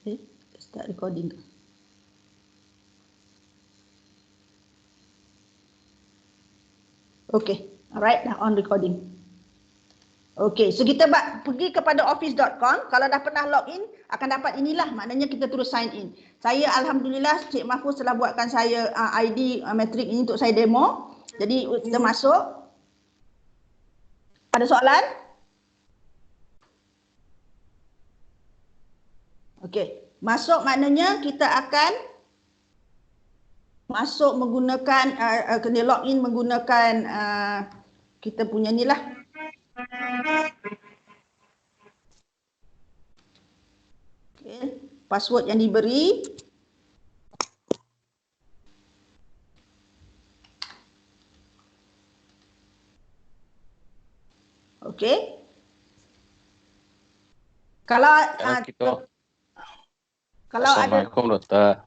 Okay, start recording. Okay, alright, dah on recording. Okay, so kita pergi kepada office.com. Kalau dah pernah login, akan dapat inilah, maknanya kita terus sign in. Saya Alhamdulillah, Cik Mahfuz telah buatkan saya ID metrik ini untuk saya demo. Jadi kita masuk. Ada soalan? Okay, masuk maknanya kita akan masuk menggunakan, kena login menggunakan kita punya ni lah. Okay, password yang diberi. Okay. Kalau Assalamualaikum dokter.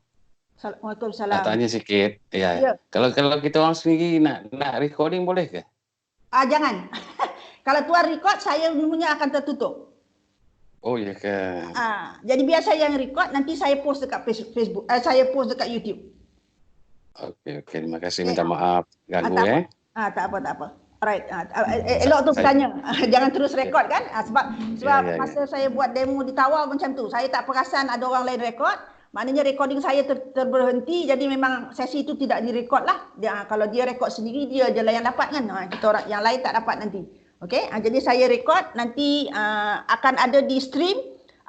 Waalaikumsalam. Nak tanya sikit. Ya. Kalau kita orang sendiri nak recording boleh ke? Jangan. Kalau tuan record, saya punya akan tertutup. Oh ya ke? Jadi biar saya yang record, nanti saya post dekat Facebook, saya post dekat YouTube. Okey, terima kasih. Minta maaf ganggu Tak apa. Alright. Elok tu bertanya. Jangan terus record kan? Sebab masa saya buat demo di Tawau macam tu, saya tak perasan ada orang lain record. Maknanya recording saya terberhenti, jadi memang sesi itu tidak direkod lah. Kalau dia record sendiri, dia je lah yang dapat kan. Kita orang yang lain tak dapat nanti. Okey, jadi saya record, nanti akan ada di stream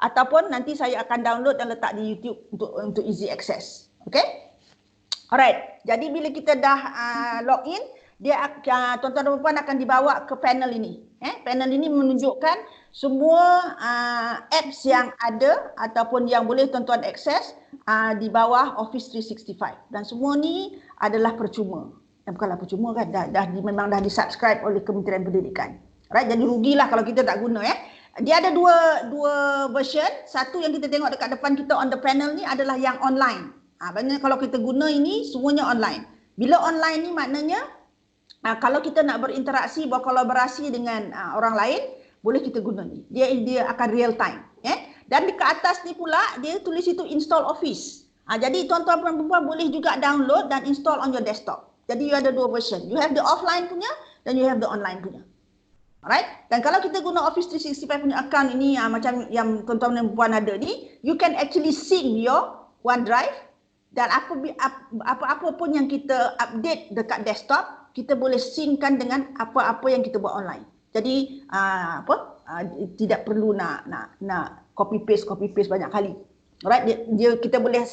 ataupun nanti saya akan download dan letak di YouTube untuk easy access. Okey? Alright. Jadi bila kita dah login, dia tuan-tuan dan puan akan dibawa ke panel ini. Panel ini menunjukkan semua apps yang ada ataupun yang boleh tuan-tuan akses di bawah Office 365. Dan semua ni adalah percuma. Bukanlah percuma kan, memang dah di-subscribe oleh Kementerian Pendidikan. Right? Jadi rugilah kalau kita tak guna. Dia ada dua version. Satu yang kita tengok dekat depan kita on the panel ni adalah yang online. Maknanya kalau kita guna ini, semuanya online. Bila online ni maknanya kalau kita nak berinteraksi, berkolaborasi dengan orang lain, boleh kita guna ni. Dia akan real time. Dan di ke atas ni pula, dia tulis itu install Office. Jadi tuan-tuan dan puan boleh juga download dan install on your desktop. Jadi you ada dua version. You have the offline punya dan you have the online punya. Alright? Dan kalau kita guna Office 365 punya account ini, macam yang tuan-tuan dan puan ada ni, you can actually sync your OneDrive dan apa-apa pun yang kita update dekat desktop, kita boleh synckan dengan apa-apa yang kita buat online. Jadi tidak perlu nak copy paste banyak kali. Alright, kita boleh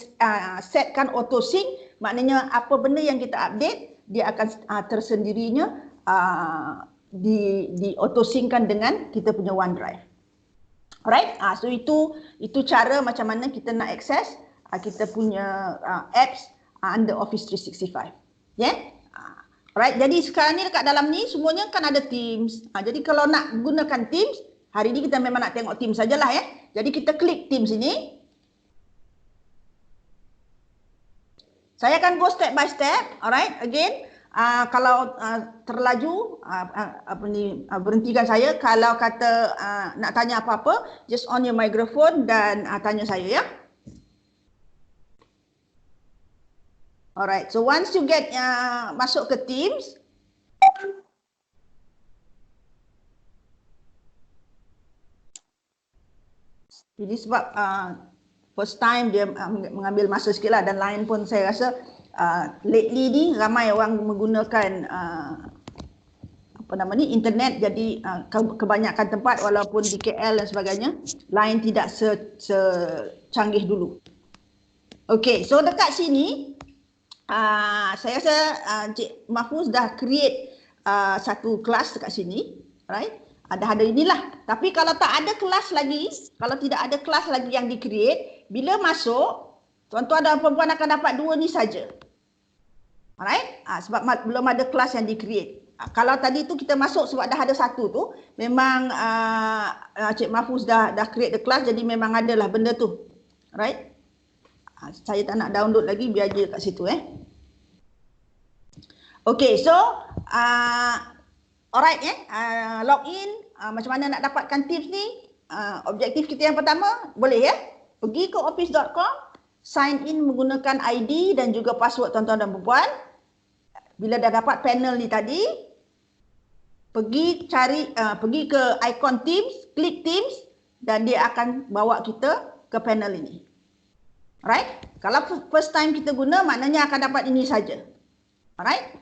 setkan auto sync, maknanya apa benda yang kita update dia akan tersendirinya di auto synckan dengan kita punya OneDrive. Alright, so itu cara macam mana kita nak akses kita punya apps under Office 365. Alright, jadi sekarang ni dekat dalam ni semuanya kan ada Teams. Jadi kalau nak gunakan Teams, hari ni kita memang nak tengok Teams sajalah Jadi kita klik Teams ini. Saya akan go step by step. Alright, again, kalau terlaju berhentikan saya. Kalau kata nak tanya apa-apa, just on your microphone dan tanya saya Alright, so once you get masuk ke Teams, jadi sebab first time dia mengambil masa sikit lah, dan lain pun saya rasa lately ni ramai orang menggunakan internet, jadi kebanyakan tempat walaupun di KL dan sebagainya, lain tidak secanggih dulu. Okay, so dekat sini saya rasa Cik Mahfuz dah create satu kelas dekat sini, right? Ada inilah. Tapi kalau tak ada kelas lagi, kalau tidak ada kelas lagi yang di-create, bila masuk, tuan-tuan dan puan-puan akan dapat dua ni saja. Alright? Sebab belum ada kelas yang di-create. Kalau tadi tu kita masuk sebab dah ada satu tu, memang Cik Mahfuz dah create the class, jadi memang adalah benda tu. Alright? Saya tak nak download lagi, biar je kat situ Okay, so alright login, macam mana nak dapatkan tips ni? Objektif kita yang pertama, boleh Pergi ke office.com, sign in menggunakan ID dan juga password tuan-tuan dan puan. Bila dah dapat panel ni tadi, pergi ke ikon Teams, klik Teams dan dia akan bawa kita ke panel ini. Alright? Kalau first time kita guna, maknanya akan dapat ini saja. Alright?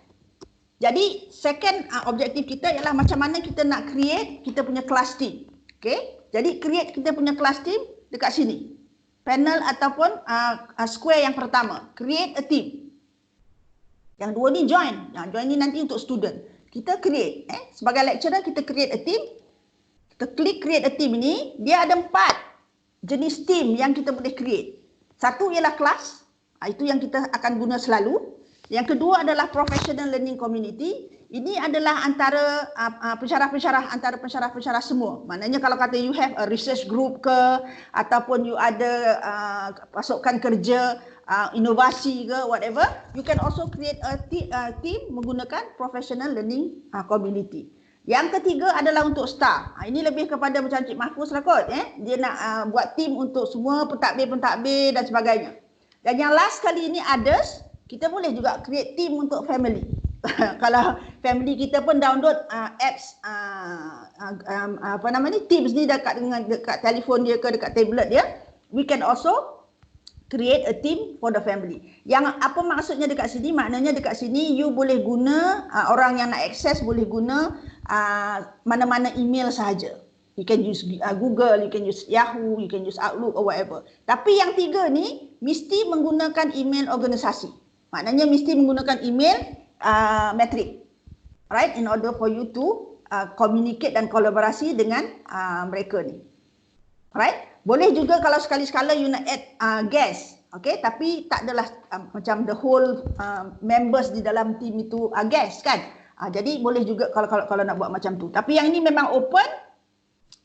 Jadi second objektif kita ialah macam mana kita nak create kita punya class team. Okay? Jadi create kita punya class team dekat sini. Panel ataupun square yang pertama. Create a team. Yang dua ni join. Yang join ni nanti untuk student. Kita create. Sebagai lecturer kita create a team. Kita klik create a team ni. Dia ada 4 jenis team yang kita boleh create. Satu ialah kelas. Itu yang kita akan guna selalu. Yang kedua adalah professional learning community. Ini adalah antara pensyarah-pensyarah, antara pensyarah-pensyarah semua. Maknanya kalau kata you have a research group ke, ataupun you ada pasukan kerja, inovasi ke, whatever, you can also create a team menggunakan professional learning community. Yang ketiga adalah untuk staff. Ini lebih kepada macam Cik Mahfuz lah kot. Dia nak buat team untuk semua pentadbir-pentadbir dan sebagainya. Dan yang last kali ini others, kita boleh juga create team untuk family. Kalau family kita pun download apps Teams ni dekat telefon dia ke dekat tablet dia, we can also create a team for the family. Yang apa maksudnya dekat sini? Maknanya dekat sini you boleh guna orang yang nak akses boleh guna mana-mana email sahaja. You can use Google, you can use Yahoo, you can use Outlook or whatever. Tapi yang 3 ni mesti menggunakan email organisasi. Maknanya mesti menggunakan email metrik. Right? In order for you to communicate dan kolaborasi dengan mereka ni. Right? Boleh juga kalau sekali-sekala you nak add guest. Okay? Tapi tak adalah macam the whole members di dalam team itu guest kan. Jadi boleh juga kalau nak buat macam tu. Tapi yang ini memang open.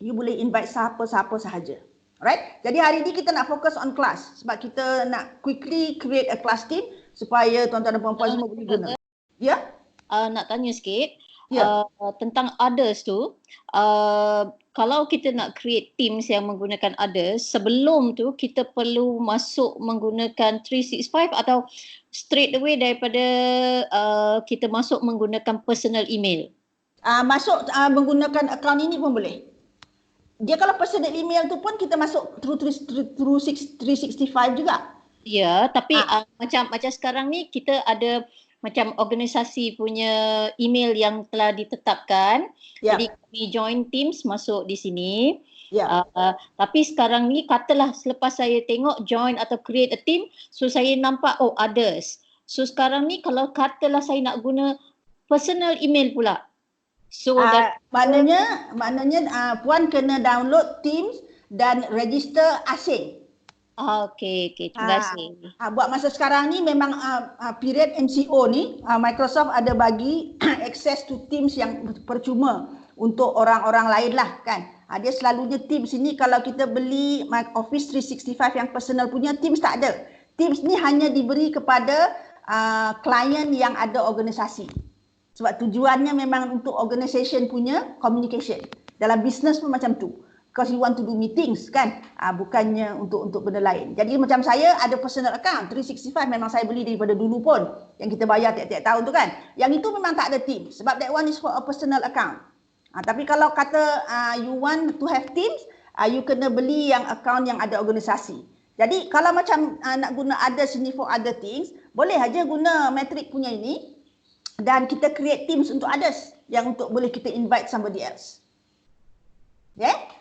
You boleh invite siapa-siapa sahaja. Alright? Jadi hari ini kita nak fokus on class. Sebab kita nak quickly create a class team supaya tuan-tuan dan puan-puan semua boleh guna. Ya? Nak tanya sikit tentang others tu. Kalau kita nak create teams yang menggunakan others, sebelum tu kita perlu masuk menggunakan 365 atau straight away daripada kita masuk menggunakan personal email? Masuk menggunakan akaun ini pun boleh. Dia kalau personal email tu pun kita masuk through 365 juga. Ya, tapi macam sekarang ni kita ada macam organisasi punya email yang telah ditetapkan. Jadi kami join Teams masuk di sini. Tapi sekarang ni katalah selepas saya tengok join atau create a team, so saya nampak others. So sekarang ni kalau katalah saya nak guna personal email pula. So maknanya puan kena download Teams dan register asing. Okey, terima kasih. Buat masa sekarang ni memang period MCO ni Microsoft ada bagi access to Teams yang percuma untuk orang-orang lain lah kan. Dia selalunya Teams ini kalau kita beli Office 365 yang personal punya, Teams tak ada. Teams ni hanya diberi kepada klien yang ada organisasi. Sebab tujuannya memang untuk organisation punya communication. Dalam business pun macam tu. Because you want to do meetings kan, bukannya untuk benda lain. Jadi macam saya ada personal account 365 memang saya beli daripada dulu pun yang kita bayar tiap-tiap tahun tu kan. Yang itu memang tak ada Teams sebab that one is for a personal account. Tapi kalau kata you want to have Teams, you kena beli yang account yang ada organisasi. Jadi kalau macam nak guna others ini for other things, boleh aja guna Metric punya ini dan kita create Teams untuk others yang untuk boleh kita invite somebody else. Yeah?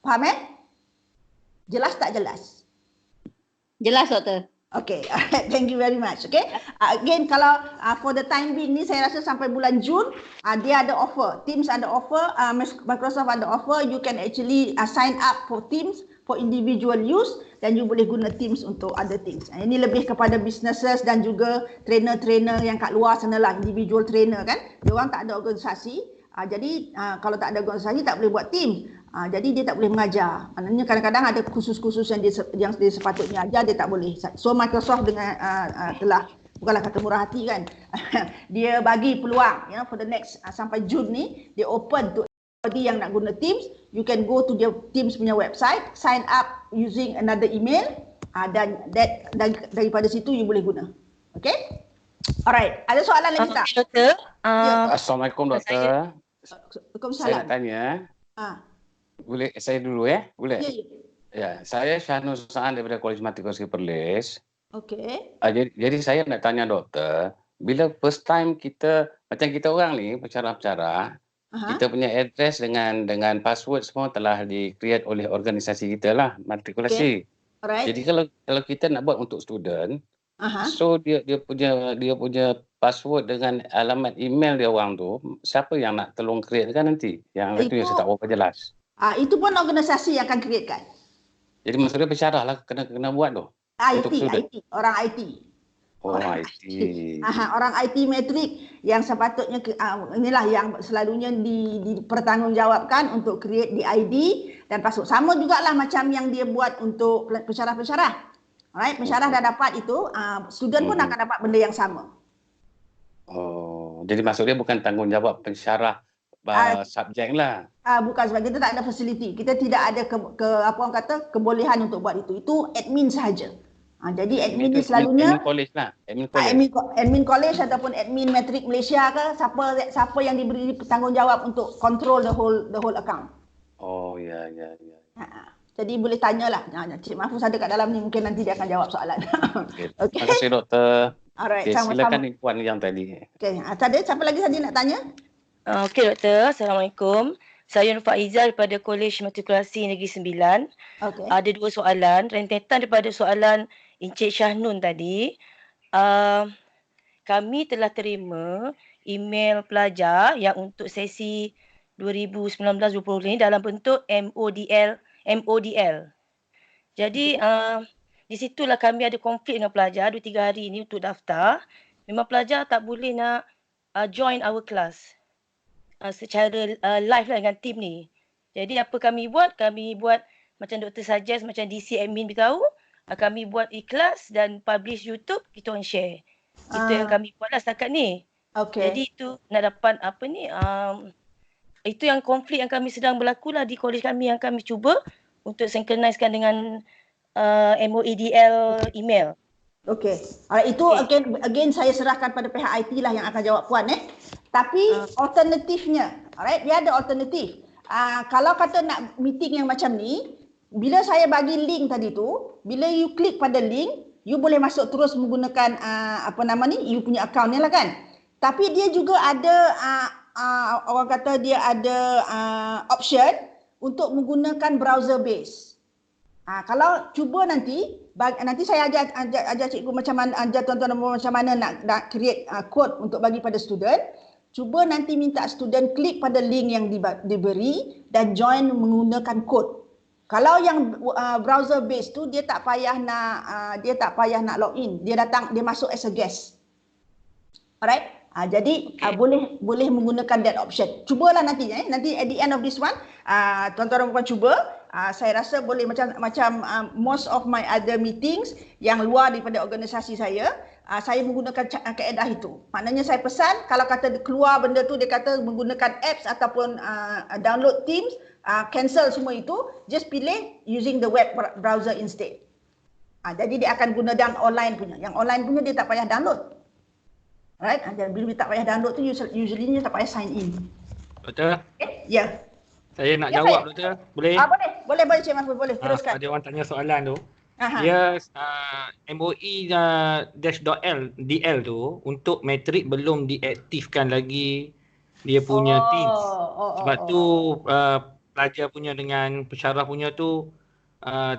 Faham Jelas tak jelas? Jelas, Doktor. Okay, thank you very much. Okay, again kalau for the time being ni saya rasa sampai bulan Jun dia ada offer. Teams ada offer, Microsoft ada offer. You can actually sign up for Teams for individual use dan you boleh guna Teams untuk other things. Ini lebih kepada businesses dan juga trainer-trainer yang kat luar sana lah, individual trainer kan. Dia orang tak ada organisasi. Jadi kalau tak ada organisasi tak boleh buat team. Jadi dia tak boleh mengajar. Maknanya kadang-kadang ada kursus-kursus yang dia sepatutnya ajar dia tak boleh. So Microsoft dengan telah bukanlah kata murah hati kan. Dia bagi peluang for the next sampai Jun ni dia open to yang nak guna Teams, you can go to the Teams punya website, sign up using another email, dan daripada situ you boleh guna. Okay? Alright, ada soalan lagi tak? Doktor. Assalamualaikum doktor. Saya nak tanya. Boleh saya dulu ya? Boleh? Ya, ya. Ya, saya Syahnul Sa'an daripada Kolej Matematika Perlis. Okey. Jadi saya nak tanya doktor, bila first time kita, macam kita orang ni, pensyarah-pensyarah, kita punya address dengan password semua telah di-create oleh organisasi kita lah, matrikulasi. Okay. Alright. Jadi kalau kita nak buat untuk student, so dia punya password dengan alamat email dia orang tu, siapa yang nak tolong create kan nanti? Yang itu yang saya tak berapa jelas. Itu pun organisasi yang akan createkan. Jadi maksudnya pensyarah lah kena buat tu. IT, orang IT. Orang IT. Orang IT metrik yang sepatutnya inilah yang selalunya dipertanggungjawabkan untuk create di ID dan password. Sama jugalah macam yang dia buat untuk pensyarah-pensyarah. Alright, pensyarah dah dapat itu, student pun akan dapat benda yang sama. Oh, jadi maksudnya bukan tanggungjawab pensyarah subjek lah. Bukan, sebab kita tak ada fasiliti. Kita tidak ada kebolehan untuk buat itu. Itu admin sahaja. Jadi admin ni selalunya admin college lah. Admin college ataupun admin metrik Malaysia ke, siapa yang diberi tanggungjawab untuk control the whole account. Oh ya. Jadi boleh tanyalah. Cik Mahfuz ada kat dalam ni, mungkin nanti dia akan jawab soalan. Okay. Terima kasih doktor. Alright, silakan puan yang tadi. Okey, ada siapa lagi tadi nak tanya? Okey doktor, Assalamualaikum. Saya Nur Faizal daripada Kolej Matrikulasi Negeri Sembilan. Okay. Ada dua soalan, rentetan daripada soalan Encik Syahnun tadi. Kami telah terima email pelajar yang untuk sesi 2019-20 ini dalam bentuk MODL. Jadi di situlah kami ada konflik dengan pelajar 2-3 hari ini untuk daftar. Memang pelajar tak boleh nak join our class secara live lah dengan team ni. Jadi apa kami buat? Kami buat macam doktor suggest, macam DC admin beritahu, kami buat ikhlas dan publish YouTube, kita orang share. Itu yang kami buat lah setakat ni. Okay. Jadi itu nak dapat apa ni, itu yang konflik yang kami sedang berlaku lah di kolej kami, yang kami cuba untuk synchronizkan dengan MOEDL email. Okey. Itu again saya serahkan pada pihak IT lah yang akan jawab puan Tapi alternatifnya, alright, dia ada alternatif. Kalau kata nak meeting yang macam ni, bila saya bagi link tadi tu, bila you klik pada link, you boleh masuk terus menggunakan you punya account ni lah kan. Tapi dia juga ada orang kata dia ada option untuk menggunakan browser base. Kalau cuba nanti saya ajar cikgu macam mana, ajar tuan-tuan macam mana nak create code untuk bagi pada student. Cuba nanti minta student klik pada link yang diberi dan join menggunakan kod. Kalau yang browser base tu dia tak payah nak login. Dia masuk as a guest. Alright? Jadi boleh menggunakan that option. Cubalah nanti nanti at the end of this one, tuan-tuan dan puan cuba. Saya rasa boleh macam most of my other meetings yang luar daripada organisasi saya menggunakan kaedah itu. Maknanya saya pesan kalau kata keluar benda tu, dia kata menggunakan apps ataupun download Teams, cancel semua itu, just pilih using the web browser instead. Jadi dia akan guna dan online punya. Yang online punya dia tak payah download. Alright, bila tak payah download tu usually tak payah sign in. Doktor? Ya. Saya nak jawab doktor. Boleh? Boleh Cik Mahfuz, boleh teruskan. Ada orang tanya soalan tu. Dia MOE-DL tu untuk matrik belum diaktifkan lagi dia punya Teams. Sebab tu pelajar punya dengan pensyarah punya tu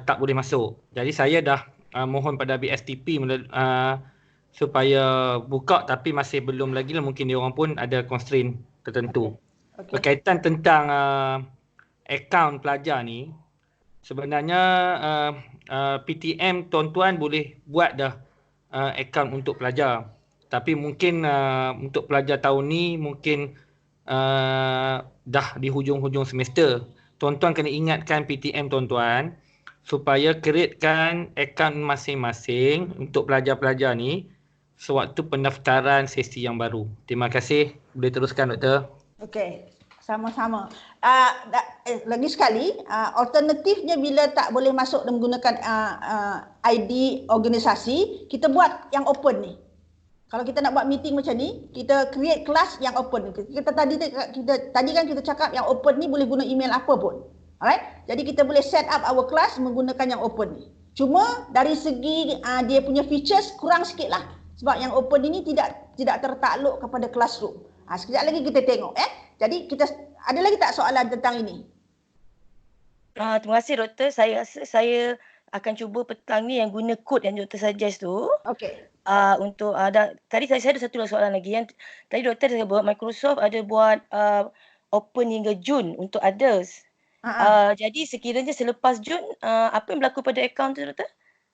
tak boleh masuk. Jadi saya dah mohon pada BSTP supaya buka, tapi masih belum lagi lah, mungkin dia orang pun ada constraint tertentu. Okay. Berkaitan tentang akaun pelajar ni, sebenarnya PTM tuan-tuan boleh buat dah akaun untuk pelajar. Tapi mungkin untuk pelajar tahun ni mungkin dah di hujung-hujung semester. Tuan-tuan kena ingatkan PTM tuan-tuan supaya createkan akaun masing-masing untuk pelajar-pelajar ni sewaktu pendaftaran sesi yang baru. Terima kasih. Boleh teruskan doktor. Okey. sama-sama. Lagi sekali, alternatifnya bila tak boleh masuk dan menggunakan ID organisasi, kita buat yang open ni. Kalau kita nak buat meeting macam ni, kita create kelas yang open. Tadi kan kita cakap yang open ni boleh guna email apa pun. Alright? Jadi kita boleh set up our class menggunakan yang open ni. Cuma dari segi dia punya features kurang sikit lah. Sebab yang open ini tidak tertakluk kepada classroom. Sekejap lagi kita tengok. Jadi kita ada lagi tak soalan tentang ini? Terima kasih doktor. Saya akan cuba petang ni yang guna kod yang doktor suggest tu. Okey. Untuk tadi saya ada satu soalan lagi yang tadi doktor saya buat Microsoft ada buat open hingga Jun untuk others. Jadi sekiranya selepas Jun apa yang berlaku pada akaun tu doktor?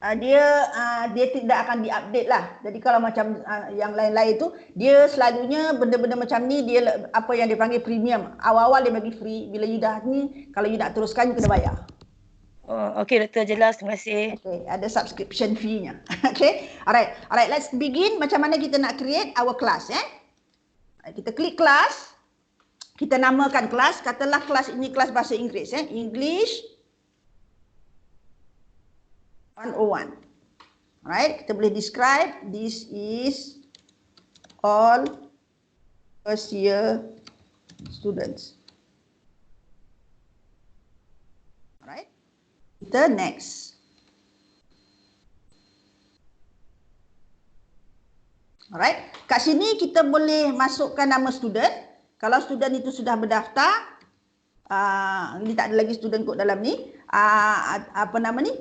Dia tidak akan diupdate lah. Jadi kalau macam yang lain-lain tu, dia selalunya benda-benda macam ni dia apa yang dipanggil premium. Awal-awal dia bagi free, bila you dah ni kalau you nak teruskan you kena bayar. Okey doktor, jelas, terima kasih. Okay, ada subscription fee-nya. Okay, alright, let's begin. Macam mana kita nak create our class Kita klik kelas, kita namakan kelas. Katalah kelas ini kelas bahasa Inggeris English 101. Alright, kita boleh describe this is all first year students. Alright. Kita next. Alright. Kat sini kita boleh masukkan nama student. Kalau student itu sudah berdaftar, ini tak ada lagi student code dalam ni.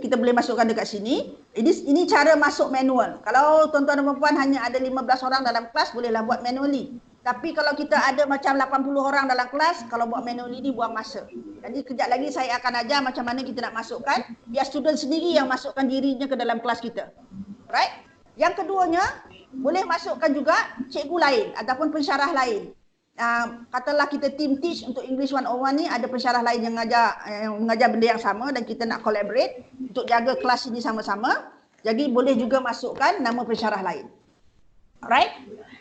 Kita boleh masukkan dekat sini. Ini cara masuk manual. Kalau tuan-tuan dan puan hanya ada 15 orang dalam kelas, bolehlah buat manually. Tapi kalau kita ada macam 80 orang dalam kelas, kalau buat manually ni buang masa. Jadi kejap lagi saya akan ajar macam mana kita nak masukkan. Biar student sendiri yang masukkan dirinya ke dalam kelas kita. Right? Yang keduanya, boleh masukkan juga cikgu lain ataupun pensyarah lain. Katalah kita team teach untuk English 101 ni, ada pensyarah lain yang mengajar benda yang sama dan kita nak collaborate untuk jaga kelas ini sama-sama. Jadi boleh juga masukkan nama pensyarah lain. Alright?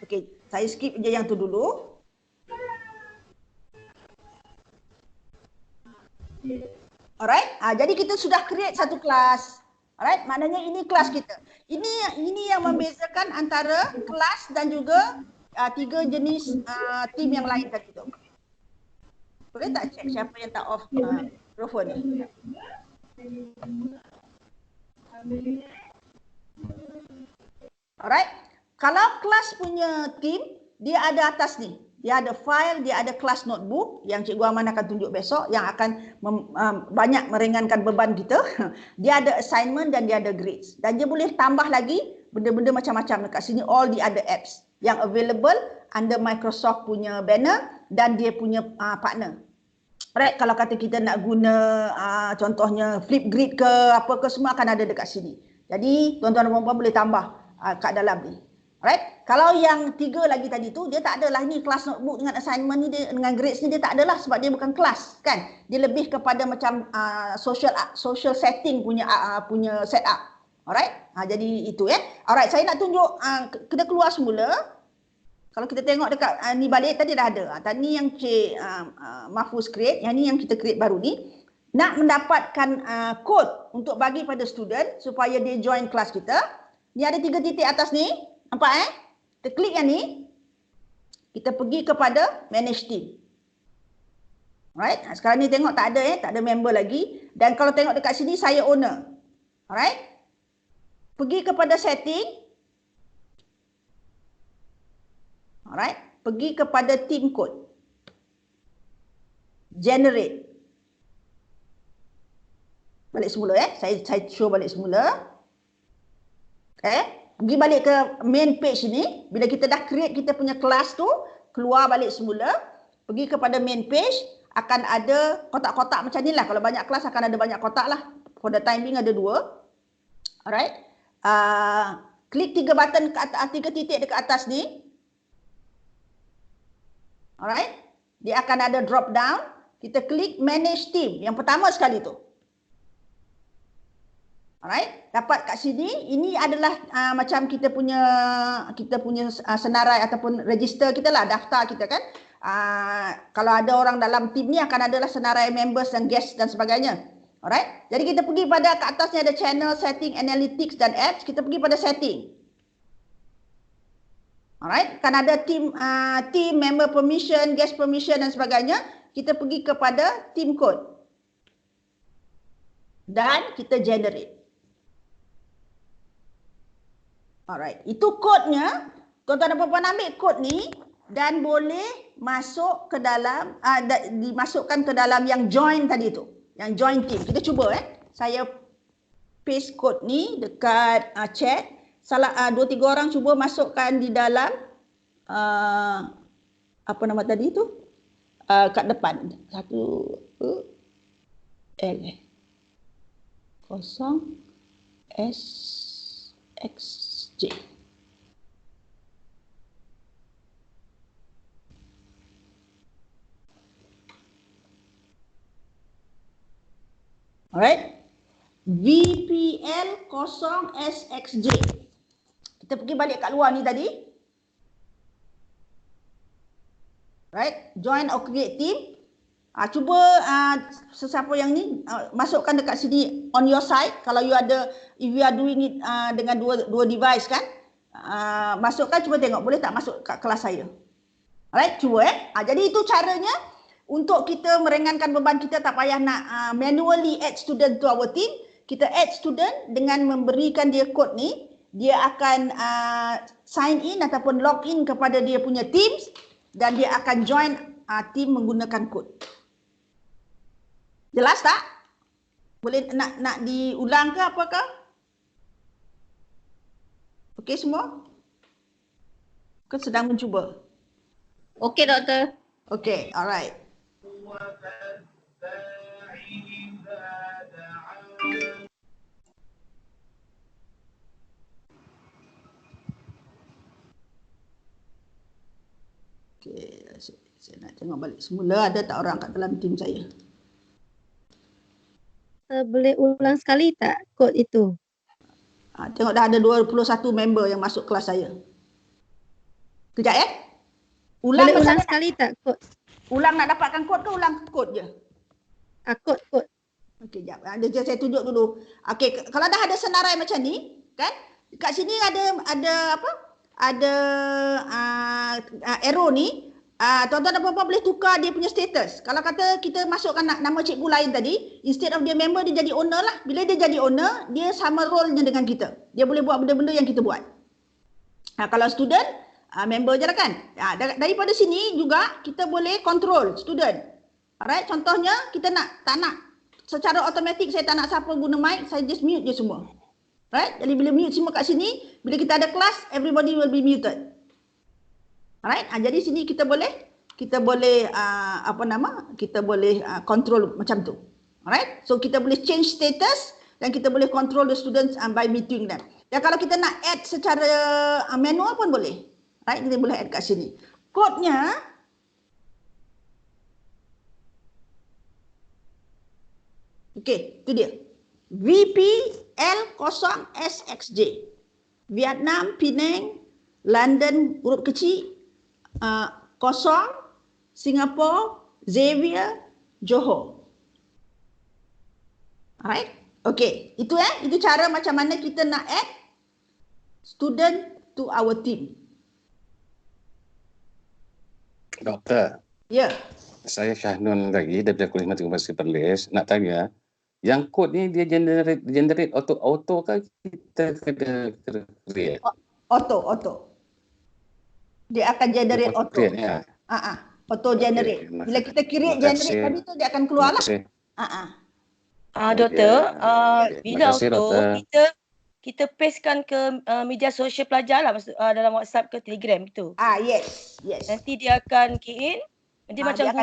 Okay, saya skip je yang tu dulu. Alright? Jadi kita sudah create satu kelas. Alright? Maknanya ini kelas kita. Ini yang membezakan antara kelas dan juga tiga jenis team yang lain tadi tu. Boleh tak check siapa yang tak off mikrofon ni? Alright. Kalau kelas punya team, dia ada atas ni. Dia ada file, dia ada kelas notebook yang Cikgu Aman akan tunjuk besok yang akan banyak meringankan beban kita. Dia ada assignment dan dia ada grades. Dan dia boleh tambah lagi benda-benda macam-macam dekat sini, all the other apps yang available under Microsoft punya banner dan dia punya partner. Alright, kalau kata kita nak guna contohnya Flipgrid ke apa ke, semua akan ada dekat sini. Jadi tuan-tuan dan puan-puan boleh tambah kat dalam ni. Alright, kalau yang tiga lagi tadi tu dia tak adalah ni kelas notebook dengan assignment ni dengan grades ni dia tak adalah sebab dia bukan kelas kan. Dia lebih kepada macam social setting punya setup. Alright, jadi itu Alright, saya nak tunjuk kena keluar semula. Kalau kita tengok dekat ni balik tadi dah ada. Tadi yang Cik Mahfuz create, yang ni yang kita create baru ni. Nak mendapatkan kod untuk bagi pada student supaya dia join kelas kita. Ni ada 3 titik atas ni. Nampak Kita klik yang ni. Kita pergi kepada manage team. Alright, sekarang ni tengok tak ada tak ada member lagi. Dan kalau tengok dekat sini saya owner. Alright. Pergi kepada setting. Alright, pergi kepada team code. Generate. Balik semula saya show balik semula. Pergi balik ke main page ni. Bila kita dah create kita punya kelas tu, keluar balik semula, pergi kepada main page, akan ada kotak-kotak macam ni lah. Kalau banyak kelas akan ada banyak kotak lah. For the time being ada 2. Alright. Klik 3 button ke atas, 3 titik dekat atas ni. Alright. Dia akan ada drop down. Kita klik manage team. Yang pertama sekali tu. Alright. Dapat kat sini. Ini adalah macam kita punya senarai ataupun register kita lah. Daftar kita kan. kalau ada orang dalam tim ni akan adalah senarai members dan guest dan sebagainya. Alright? Jadi kita pergi pada kat atasnya ada channel, setting, analytics dan apps. Kita pergi pada setting. Alright? Kan ada team member permission, guest permission dan sebagainya. Kita pergi kepada team code. Dan kita generate. Alright. Itu kodenya. Tuan-tuan dan puan-puan ambil kod ni dan boleh masuk ke dalam, dimasukkan ke dalam yang join tadi tu. Yang join team. Kita cuba Saya paste kod ni dekat chat. 2-3 orang cuba masukkan di dalam apa nama tadi tu? Kat depan. 1 L 0 S X J. Alright. VPL 0SXJ. Kita pergi balik kat luar ni tadi. Right. Join or create team. Cuba sesiapa yang ni masukkan dekat sini on your side. Kalau you ada, if you are doing it dengan dua device kan. Masukkan, cuba tengok boleh tak masuk kat kelas saya. Alright, cuba jadi itu caranya. Untuk kita meringankan beban kita, tak payah nak manually add student to our team. Kita add student dengan memberikan dia kod ni. Dia akan sign in ataupun log in kepada dia punya teams. Dan dia akan join team menggunakan kod. Jelas tak? Boleh nak diulang ke apakah? Okey semua? Kan sedang mencuba. Okey doktor. Okey, alright. Okey, saya nak tengok balik semula ada tak orang kat dalam tim saya. Boleh ulang sekali tak kod itu? Tengok dah ada 21 member yang masuk kelas saya. Kejap Boleh ulang sekali tak kod? Ulang nak dapatkan kod ke ulang kod je? Kod. Okey, jap. Saya tunjuk dulu. Okey, kalau dah ada senarai macam ni, kan? Kat sini ada apa? Ada arrow ni. Tuan-tuan dan puan-puan boleh tukar dia punya status. Kalau kata kita masukkan nama cikgu lain tadi, instead of dia member, dia jadi owner lah. Bila dia jadi owner, dia sama role-nya dengan kita. Dia boleh buat benda-benda yang kita buat. Kalau student, member je lah kan. Daripada sini juga kita boleh control student. Alright, contohnya kita tak nak secara automatik saya tak nak siapa guna mic, saya just mute je semua. Right? Jadi bila mute semua kat sini, bila kita ada kelas, everybody will be muted. Alright? Jadi sini kita boleh kita boleh control macam tu. Alright? So kita boleh change status dan kita boleh control the students by muting them. Dan kalau kita nak add secara manual pun boleh. Right? Kita boleh add kat sini. Kodenya okey, itu dia. VPL0SXJ. Vietnam, Penang, London, huruf kecil, 0, Singapore, Xavier, Johor. Alright? Okey, itu itu cara macam mana kita nak add student to our team. Doktor. Ya. Saya Syahnun lagi daripada Kuliah Matematika Perlis nak tanya, yang kod ni dia generate auto ke kita kena create? Auto. Dia akan generate auto. Ya. Auto generate. Okay. Bila kita create generate tadi tu dia akan keluar lah. Doktor, bila auto kita pastekan ke media sosial pelajar lah, dalam WhatsApp ke Telegram tu. Yes. Nanti dia akan key in. Nanti macam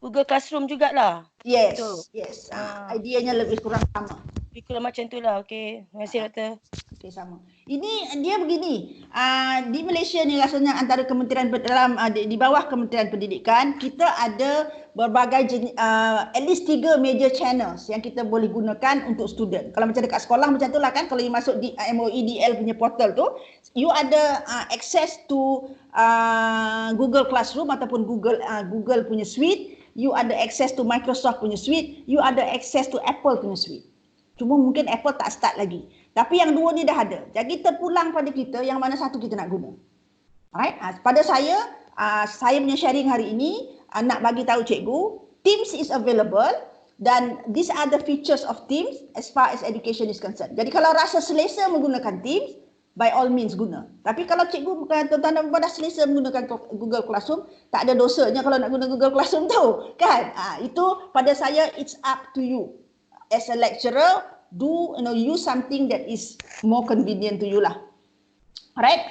Google Classroom jugalah. Yes. Betul. Yes. Ideanya lebih kurang sama. Lebih kurang macam tu lah. Okey. Terima kasih doktor. Okay. Okey, sama. Ini dia begini, di Malaysia ni rasanya antara kementerian di bawah Kementerian Pendidikan, kita ada berbagai at least 3 major channels yang kita boleh gunakan untuk student. Kalau macam dekat sekolah macam tu lah kan, kalau you masuk di MOEDL punya portal tu, you ada access to Google Classroom ataupun Google punya suite, you ada access to Microsoft punya suite, you ada access to Apple punya suite. Cuma mungkin Apple tak start lagi. Tapi yang dua ni dah ada. Jadi terpulang pada kita yang mana satu kita nak guna. Alright. Pada saya punya sharing hari ini nak bagi tahu cikgu, Teams is available dan these are the features of Teams as far as education is concerned. Jadi kalau rasa selesa menggunakan Teams, by all means guna. Tapi kalau cikgu bukan tuan-tuan dan puan dah selesa menggunakan Google Classroom, tak ada dosanya kalau nak guna Google Classroom tu, kan? Itu pada saya it's up to you. As a lecturer, use something that is more convenient to you lah. Alright,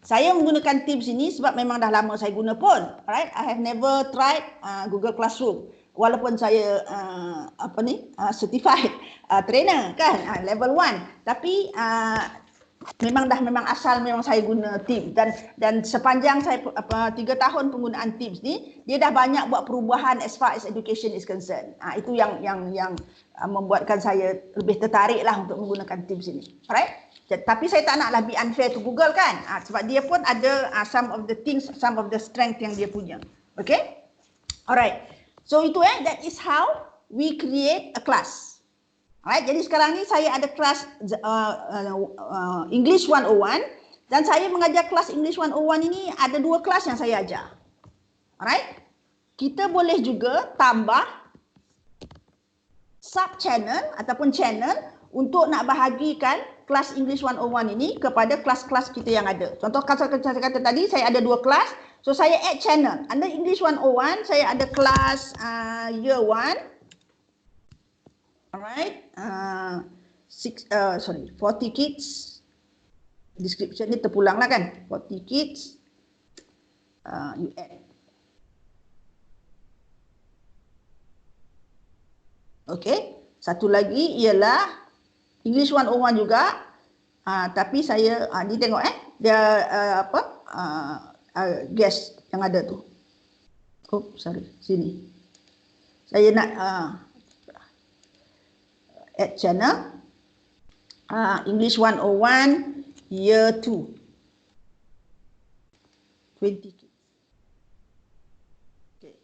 saya menggunakan Teams ini sebab memang dah lama saya guna pun. Alright, I have never tried Google Classroom. Walaupun saya certified trainer kan, level 1. Tapi memang asal saya guna Teams dan sepanjang saya 3 tahun penggunaan Teams ni, dia dah banyak buat perubahan as far as education is concerned. Itu yang membuatkan saya lebih tertarik lah untuk menggunakan Teams ini. Alright? Tapi saya tak naklah be unfair to Google kan. Sebab dia pun ada some of the things, some of the strength yang dia punya. Okay? Alright. So itu that is how we create a class. Alright, jadi sekarang ni saya ada kelas English 101 dan saya mengajar kelas English 101 ini ada 2 kelas yang saya ajar. Alright? Kita boleh juga tambah sub channel ataupun channel untuk nak bahagikan kelas English 101 ini kepada kelas-kelas kita yang ada. Contoh saya kata tadi, saya ada 2 kelas. So saya add channel. Under English 101, saya ada kelas year 1. Alright, 40 kids. Description ni terpulang lah kan. 40 kids. You add. Okay. Satu lagi ialah English 101 juga. Tapi saya, ni tengok dia guess yang ada tu. Oh, sorry. Sini. Saya nak add channel English 101 year 2 20 kids. Okay.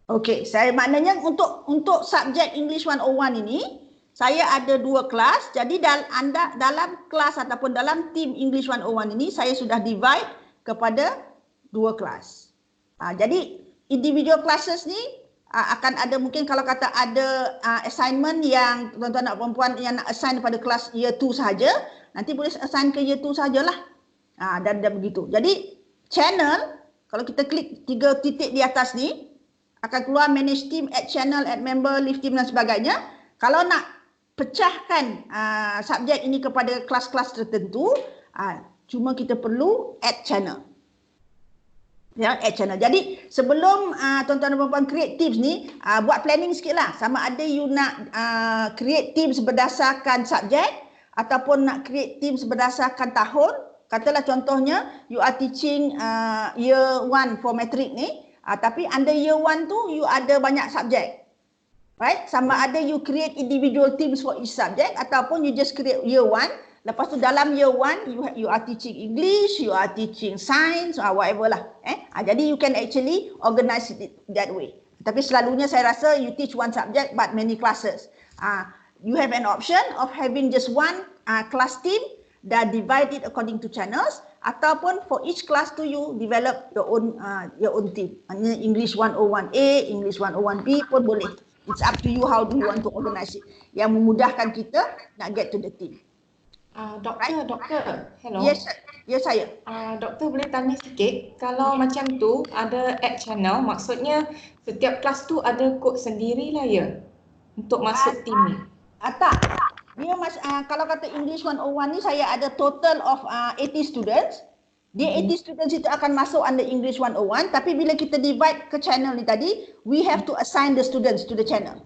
Okay, saya maknanya untuk subjek English 101 ini saya ada 2 kelas. Jadi dalam kelas ataupun dalam team English 101 ini saya sudah divide kepada 2 kelas. Jadi individual classes ni akan ada mungkin kalau kata ada assignment yang tuan-tuan dan puan-puan yang nak assign pada kelas year 2 sahaja, nanti boleh assign ke year 2 sahajalah. Dan begitu. Jadi channel, kalau kita klik 3 titik di atas ni, akan keluar manage team, add channel, add member, leave team dan sebagainya. Kalau nak pecahkan subjek ini kepada kelas-kelas tertentu, cuma kita perlu add channel. Ya, add channel. Jadi sebelum tuan-tuan dan puan-puan create teams ni, buat planning sikit lah. Sama ada you nak create teams berdasarkan subjek ataupun nak create teams berdasarkan tahun. Katalah contohnya you are teaching year 1 for matric ni, tapi under year 1 tu you ada banyak subjek. Right? Sama ada you create individual teams for each subject ataupun you just create year 1. Lepas tu dalam year 1 you are teaching English, you are teaching science or whatever lah. Jadi you can actually organize it that way. Tapi selalunya saya rasa you teach one subject but many classes. You have an option of having just one class team that divide it according to channels ataupun for each class tu you develop your own team. Maksudnya English 101A, English 101B pun boleh. It's up to you how do you want to organize it. Yang memudahkan kita nak get to the team. Doktor, hello. Yes, saya. Doktor boleh tanya sikit, kalau macam tu ada add channel, maksudnya setiap kelas tu ada kod sendirilah ya untuk masuk team ni? Tak. Dia kalau kata English 101 ni saya ada total of 80 students. Dia 80 students itu akan masuk under English 101, tapi bila kita divide ke channel ni tadi, we have to assign the students to the channel.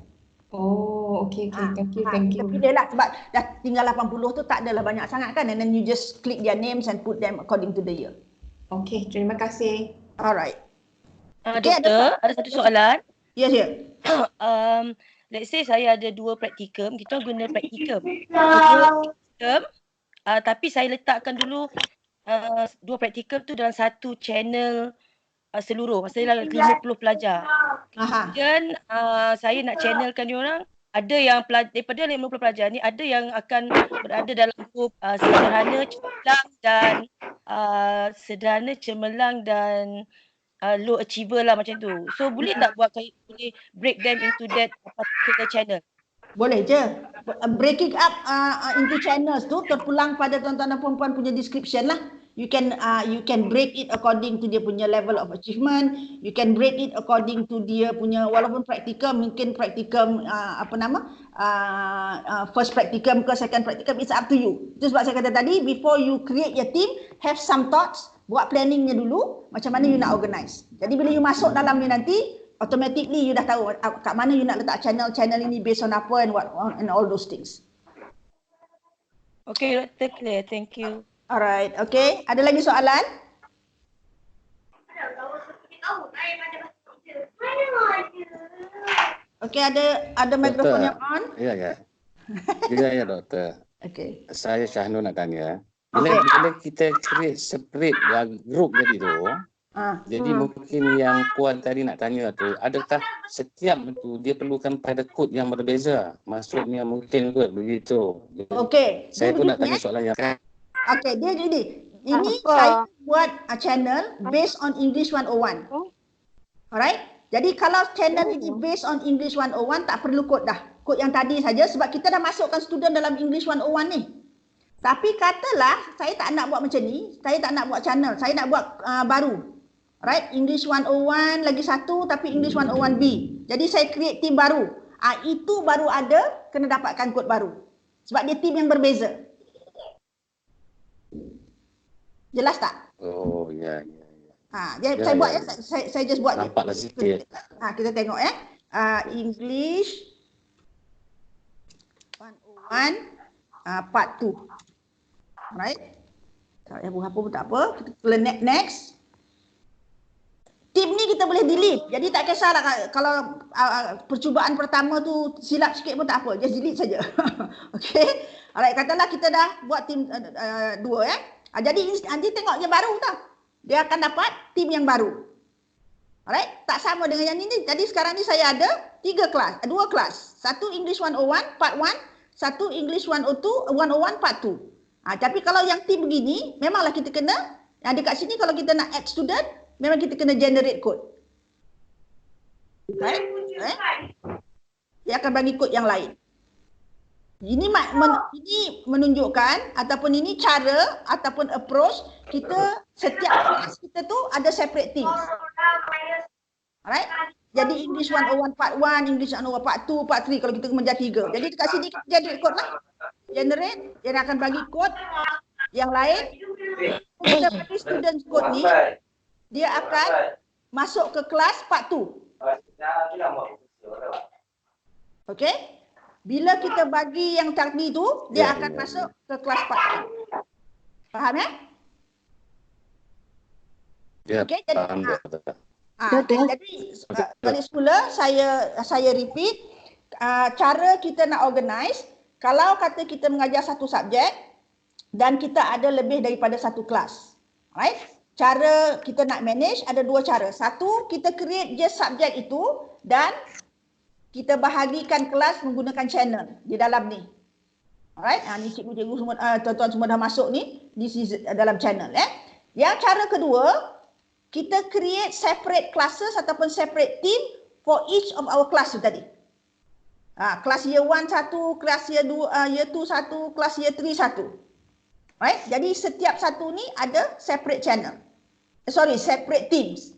Oh, okay. Thank you. Kita pilih lah sebab dah tinggal 80 tu tak adalah banyak sangat kan, and then you just click their names and put them according to the year. Okay, terima kasih. Alright. Doktor, ada satu soalan. Yes, ya. Let's say saya ada 2 praktikum, kita guna praktikum. Tapi saya letakkan dulu 2 praktikum tu dalam satu channel seluruh. Maksudnya 50 pelajar. Dan saya nak channelkan diorang, ada yang daripada 50 pelajar ni, ada yang akan berada dalam grup sederhana, cemerlang dan low achiever lah macam tu. So boleh tak boleh break them into that particular channel? Boleh je. Breaking up into channels tu terpulang pada tuan-tuan dan puan-puan punya description lah. You can break it according to dia punya level of achievement. You can break it according to dia punya, walaupun praktikum, mungkin praktikum first praktikum ke second praktikum, it's up to you. Itu sebab saya kata tadi, before you create your team, have some thoughts, buat planningnya dulu, macam mana you nak organize. Jadi bila you masuk dalam ni nanti, automatically you dah tahu kat mana you nak letak channel ini based on apa and all those things. Okay, Dr. Claire, thank you. Alright, okay. Ada lagi soalan? Okay, ada mikrofon yang on? Ya, doktor. Okay. Saya Syahnul nak tanya. Bila kita create separate group tadi tu, jadi mungkin yang Puan tadi nak tanya tu, adakah setiap tu dia perlukan pada kod yang berbeza? Maksudnya mungkin kot begitu. Okay. Saya pun nak tanya soalan yang Okay, dia jadi. Ini saya buat channel based on English 101. Alright? Jadi kalau channel ini based on English 101, tak perlu kod dah. Kod yang tadi saja sebab kita dah masukkan student dalam English 101 ni. Tapi katalah saya tak nak buat macam ni, saya tak nak buat channel, saya nak buat baru. Right? English 101 lagi satu tapi English 101B. Jadi saya create team baru. Itu baru ada, kena dapatkan kod baru. Sebab dia team yang berbeza. Jelas tak? Oh, ya. Saya buat ya. Saya just buat. Nampaklah sikit. Kita tengok ya. English 101 part 2. Alright. Kalau yang apa pun tak apa. Kita pilih next. Team ni kita boleh delete. Jadi tak kisahlah kalau percubaan pertama tu silap sikit pun tak apa. Just delete saja. Okay. Alright, katalah kita dah buat team 2 ya. Jadi nanti tengok dia baru tau. Dia akan dapat team yang baru. Alright, tak sama dengan yang ini. Jadi sekarang ni saya ada 2 kelas. Satu English 101 part 1, satu English 101 part 2. Tapi kalau yang team begini, memanglah kita kena, yang dekat sini kalau kita nak add student, memang kita kena generate code. Right? Dia akan bagi kod yang lain. Ini menunjukkan ataupun ini cara ataupun approach kita, setiap kelas kita tu ada separate teams. Alright? Jadi English 101 part 1, English 101 part 2, part 3 kalau kita menjadi 3. Jadi dekat sini kita generate kod lah. Generate, dia akan bagi kod yang lain. Kita bagi student kod ni, dia akan masuk ke kelas part 2. Okay? Bila kita bagi yang tadi tu, dia akan masuk ke kelas part 2. Faham ya? Ya, okay, faham. Jadi balik semula saya repeat, cara kita nak organize, kalau kata kita mengajar satu subjek dan kita ada lebih daripada satu kelas. Right? Cara kita nak manage ada 2 cara. Satu, kita create je subjek itu dan kita bahagikan kelas menggunakan channel di dalam ni. Alright, ni cikgu-cikgu semua, tuan-tuan semua dah masuk ni, this is dalam channel. Yang cara kedua, kita create separate classes ataupun separate team for each of our class tu tadi. Kelas year 1 satu, kelas year 2, year 2 satu, kelas year 3 satu. Right? Jadi setiap satu ni ada separate channel. Separate teams.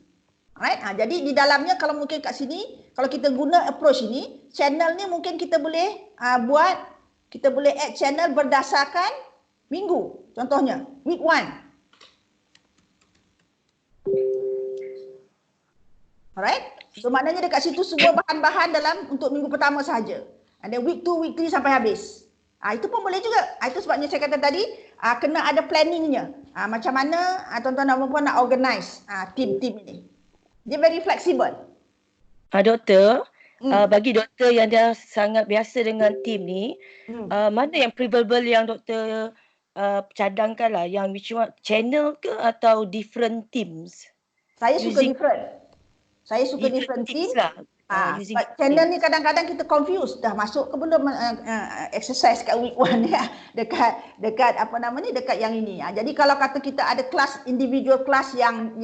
Right? Jadi di dalamnya kalau mungkin kat sini, kalau kita guna approach ini, channel ni mungkin kita boleh kita boleh add channel berdasarkan minggu. Contohnya, week 1. Alright? So maknanya dekat situ semua bahan-bahan dalam untuk minggu pertama sahaja. And then week 2, week 3 sampai habis. Itu pun boleh juga. Itu sebabnya saya kata tadi, kena ada planningnya. Macam mana tuan-tuan dan puan-puan nak organize team-team ini. Dia very flexible. Doktor, bagi doktor yang dah sangat biasa dengan team ni, mana yang preferable yang doktor cadangkan lah, yang which one, channel ke atau different teams? Saya suka different. Saya suka different team. Lah. Channel ni kadang-kadang kita confuse, dah masuk ke belum exercise kat week 1 ya, dekat apa nama ni, dekat yang ini. Jadi kalau kata kita ada kelas, individual kelas yang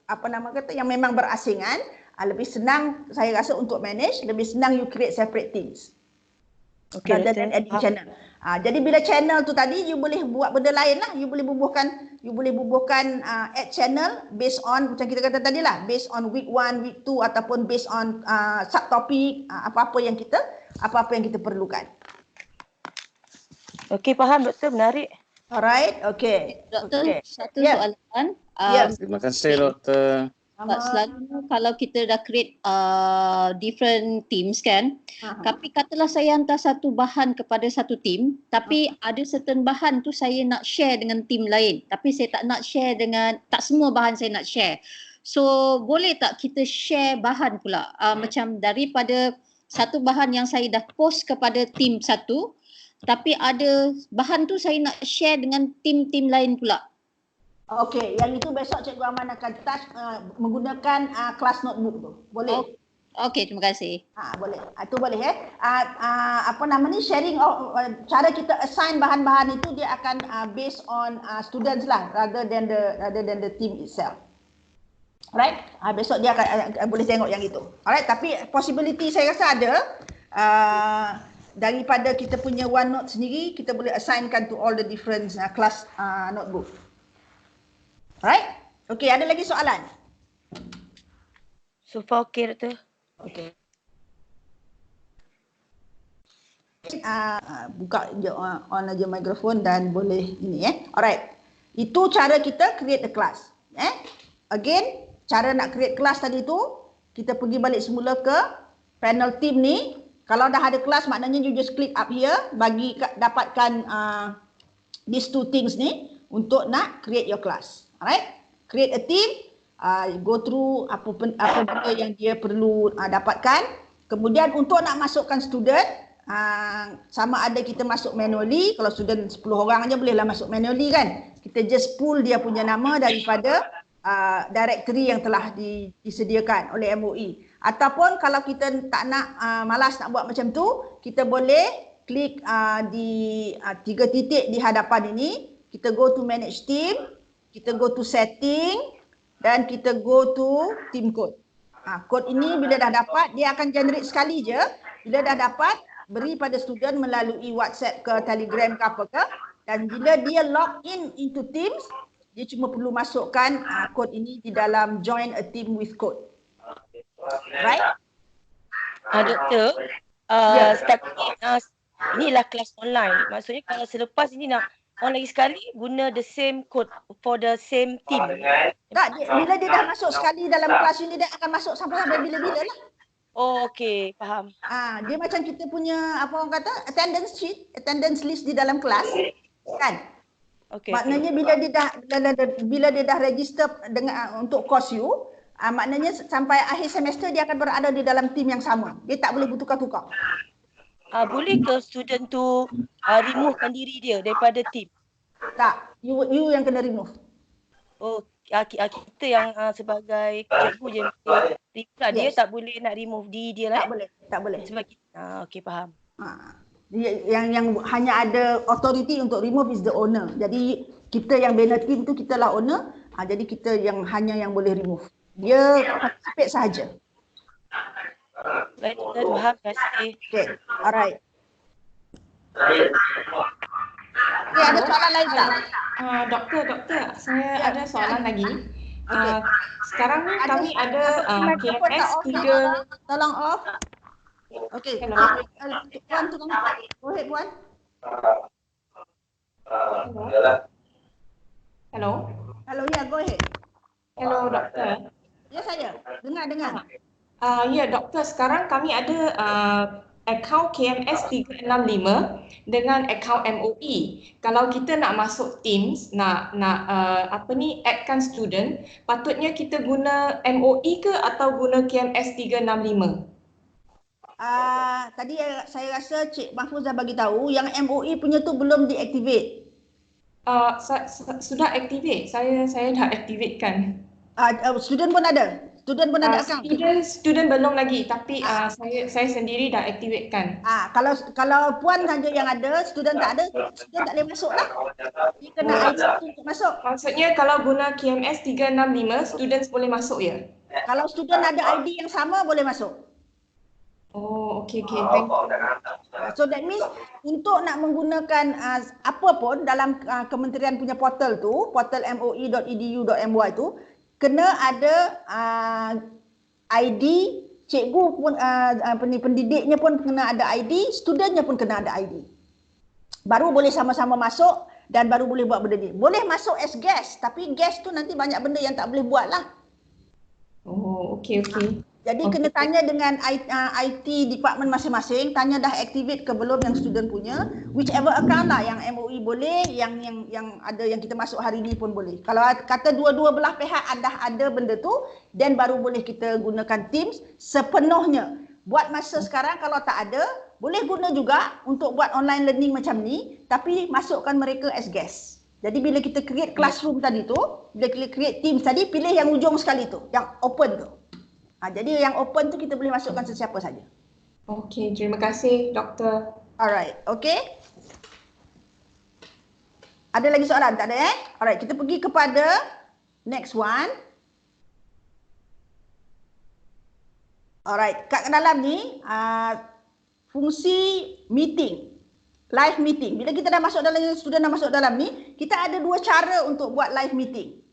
apa nama kata, yang memang berasingan, lebih senang saya rasa untuk manage, lebih senang you create separate teams. Rather than adding channel. Jadi bila channel tu tadi, you boleh buat benda lain lah. You boleh bubuhkan add channel based on, macam kita kata tadi lah, based on week 1, week 2 ataupun based on subtopik, apa-apa yang kita perlukan. Okey, faham doktor, menarik. Alright, okey. Doktor, satu soalan. Terima kasih doktor. Selalu kalau kita dah create different teams kan, tapi katalah saya hantar satu bahan kepada satu team, tapi ada certain bahan tu saya nak share dengan team lain, tapi saya tak nak share dengan, tak semua bahan saya nak share. So boleh tak kita share bahan pula, macam daripada satu bahan yang saya dah post kepada team satu, tapi ada bahan tu saya nak share dengan team-team lain pula. Okey, yang itu besok Cikgu Aman akan touch menggunakan kelas notebook tu. Boleh? Okey, terima kasih. Boleh. Itu boleh apa nama ni, sharing cara kita assign bahan-bahan itu dia akan based on students lah, rather than the team itself. Alright? Besok dia akan boleh tengok yang itu. Alright, tapi possibility saya rasa ada. Daripada kita punya OneNote sendiri, kita boleh assignkan to all the different class notebook. Alright? Okey, ada lagi soalan? So far okey doktor. Okey. Buka je on aja mikrofon dan boleh ini Alright. Itu cara kita create the class. Again, cara nak create class tadi tu, kita pergi balik semula ke panel team ni. Kalau dah ada kelas, maknanya you just click up here, dapatkan these two things ni untuk nak create your class. Alright, create a team, go through apa benda yang dia perlu dapatkan. Kemudian untuk nak masukkan student, sama ada kita masuk manually, kalau student 10 orang aja bolehlah masuk manually kan. Kita just pull dia punya nama daripada directory yang telah disediakan oleh MOE. Ataupun kalau kita tak nak, malas nak buat macam tu, kita boleh klik di 3 titik di hadapan ini, kita go to manage team, kita go to setting dan kita go to team code. Code ini bila dah dapat, dia akan generate sekali je. Bila dah dapat, beri pada student melalui WhatsApp ke Telegram ke apa ke, dan bila dia log in into Teams, dia cuma perlu masukkan code ini di dalam join a team with code. Right? Doktor, step inilah kelas online. Maksudnya kalau selepas ini nak on lagi sekali, guna the same code for the same team. Tak, bila dia dah masuk sekali dalam kelas ini, dia akan masuk sampai bila-bila lah. Oh, okey, faham. Dia macam kita punya, apa orang kata, attendance sheet, attendance list di dalam kelas, kan? Okay, maknanya bila dia dah register dengan untuk course you, maknanya sampai akhir semester dia akan berada di dalam team yang sama. Dia tak boleh bertukar-tukar. Boleh ke student tu removekan diri dia daripada team? Tak, you yang kena remove. Oh, kita yang sebagai cikgu je remove. Dia tak boleh nak remove diri dia lah. Tak boleh. Sebab kita, okey, faham. Yang hanya ada authority untuk remove is the owner. Jadi kita yang bina team tu, kita lah owner. Jadi kita yang hanya yang boleh remove. Dia participate sahaja. Baik, terima kasih. Okay, alright. Okay, ada soalan lain tak? Doktor, saya ada soalan lagi. Sekarang ni kami ada KMS student. Tolong off. Okay, Puan tolong. Go ahead, Puan. Hello. Hello, ya, go ahead. Hello, doktor. Ya, saya. Dengar. Ya doktor, sekarang kami ada akaun KMS 365 dengan akaun MOE. Kalau kita nak masuk Teams, nak addkan student, patutnya kita guna MOE ke atau guna KMS 365? Tadi saya rasa Cik Mahfuzah bagi tahu yang MOE punya tu belum deactivate. Sudah activate. Saya dah activatekan. Student pun ada. Student pun ada akaun. Student belum lagi, tapi saya sendiri dah activatekan. Kalau puan saja yang ada, student tak ada, student tak boleh masuk lah. Dia kena ID untuk masuk. Maksudnya kalau guna KMS 365, student boleh masuk ya? Kalau student ada ID yang sama, boleh masuk. Oh, okay. Thank you. So that means untuk nak menggunakan apa pun dalam kementerian punya portal tu, portal moe.edu.my tu, kena ada ID, cikgu pun pendidiknya pun kena ada ID, studentnya pun kena ada ID. Baru boleh sama-sama masuk dan baru boleh buat benda ni. Boleh masuk as guest, tapi guest tu nanti banyak benda yang tak boleh buat lah. Oh, okay. Jadi kena tanya dengan IT department masing-masing, tanya dah activate ke belum yang student punya, whichever account lah, yang MOE boleh, yang ada yang kita masuk hari ni pun boleh. Kalau kata dua-dua belah pihak ada benda tu, then baru boleh kita gunakan Teams sepenuhnya. Buat masa sekarang kalau tak ada, boleh guna juga untuk buat online learning macam ni, tapi masukkan mereka as guest. Jadi bila kita create classroom tadi tu, bila kita create Teams tadi, pilih yang ujung sekali tu, yang open tu. Jadi yang open tu kita boleh masukkan sesiapa saja. Okey, terima kasih doktor. Alright, okey. Ada lagi soalan? Tak ada Alright, kita pergi kepada next one. Alright, kat dalam ni fungsi meeting, live meeting. Bila kita dah masuk dalam, student dah masuk dalam ni, kita ada dua cara untuk buat live meeting.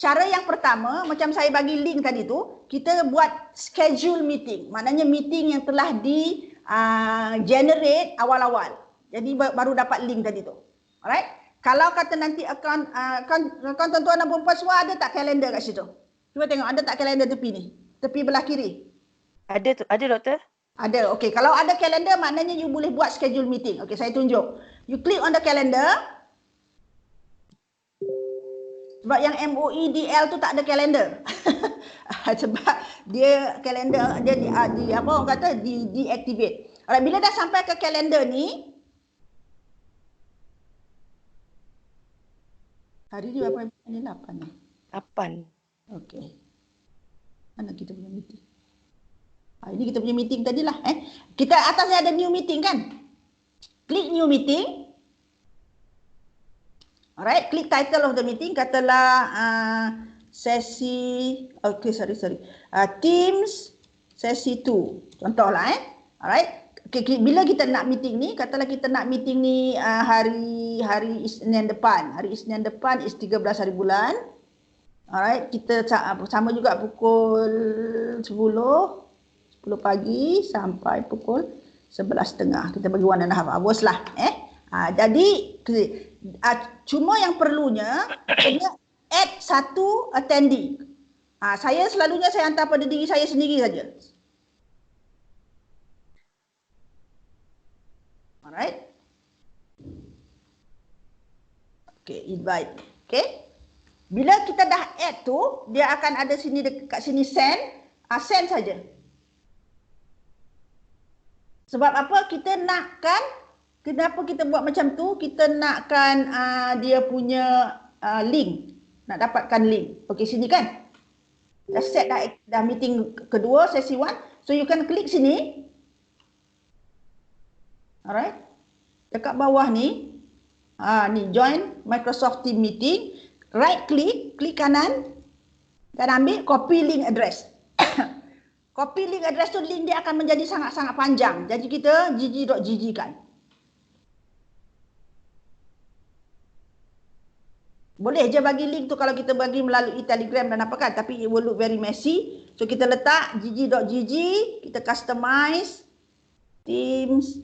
Cara yang pertama, macam saya bagi link tadi tu, kita buat schedule meeting. Maknanya meeting yang telah di generate awal-awal. Jadi baru dapat link tadi tu. Alright? Kalau kata nanti akaun tuan-tuan dan puan-puan semua ada tak kalender kat situ? Cuba tengok ada tak kalender tepi ni? Tepi belah kiri. Ada doktor? Ada. Okey, kalau ada kalender maknanya you boleh buat schedule meeting. Okey, saya tunjuk. You click on the calendar. Sebab yang MOEDL tu tak ada kalender. Sebab dia kalender dia di apa orang kata deactivate. Alright, bila dah sampai ke kalender ni, hari ni berapa ni? 8 ni. 8. Okey. Mana kita punya meeting? Ini kita punya meeting tadilah Kita atasnya ada new meeting kan? Klik new meeting. Alright, klik title of the meeting, katalah sesi, Teams sesi 2. Contohlah Alright. Okay, bila kita nak meeting ni, katalah kita nak meeting ni hari Isnin depan. Hari Isnin depan is 13 hari bulan. Alright, kita sama juga pukul 10 pagi sampai pukul 11.30. Kita bagi 1.5 hours lah. Jadi cuma yang perlunya kena add satu attendee. Saya selalunya saya hantar pada diri saya sendiri saja. Alright. Okay, invite. Okay. Bila kita dah add tu, dia akan ada sini dekat sini send. Send saja. Sebab apa? Kita nakkan, kenapa kita buat macam tu? Kita nakkan dia punya link. Nak dapatkan link. Okey, sini kan? Dah set dah meeting kedua, sesi 1. So you can klik sini. Alright. Dekat bawah ni. Ni join Microsoft Team Meeting. Right click, klik kanan. Dan ambil copy link address. Copy link address tu, link dia akan menjadi sangat-sangat panjang. Jadi kita gg.gg kan. Boleh je bagi link tu kalau kita bagi melalui Telegram dan apa kan. Tapi it will look very messy. So kita letak gg.gg. Kita customize. Teams.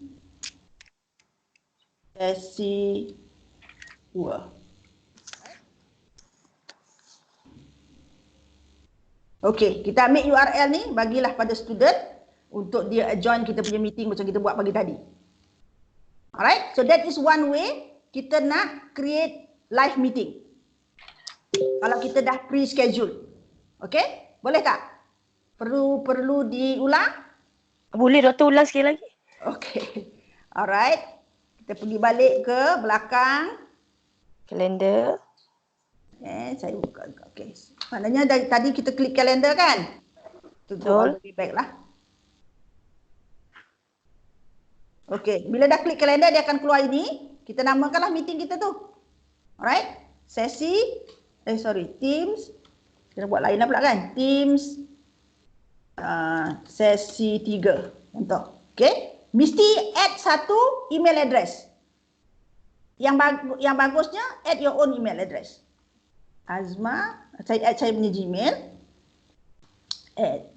Sesi 2. Okey, kita ambil URL ni, bagilah pada student untuk dia join kita punya meeting macam kita buat pagi tadi. Alright, so that is one way kita nak create live meeting. Kalau kita dah pre-schedule. Okey, boleh tak? Perlu diulang? Boleh doktor ulang sekali lagi? Okey. Alright. Kita pergi balik ke belakang. Kalender. Saya buka. Okey. Maknanya tadi kita klik kalender kan? Betul. Lebih baik lah. Okey. Bila dah klik kalender, dia akan keluar ini. Kita namakanlah meeting kita tu. Alright. Teams. Kita buat lain lah pula kan? Teams. Sesi 3. Contoh. Okey. Mesti add satu email address. Yang bagusnya add your own email address. Azma, saya punya Gmail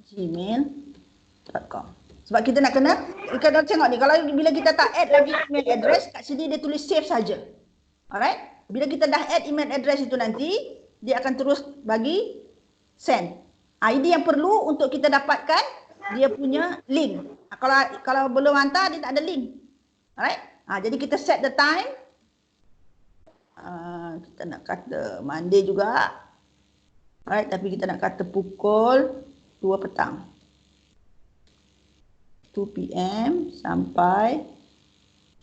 @gmail.com. Sebab kita nak kena tengok ni, kalau bila kita tak add lagi email address, kat sini dia tulis save saja. Alright? Bila kita dah add email address itu nanti, dia akan terus bagi send. Ini yang perlu untuk kita dapatkan dia punya link. Kalau belum hantar, dia tak ada link. Alright? Jadi kita set the time. Kita nak kata Monday juga. Alright, tapi kita nak kata pukul 2 petang. 2 PM sampai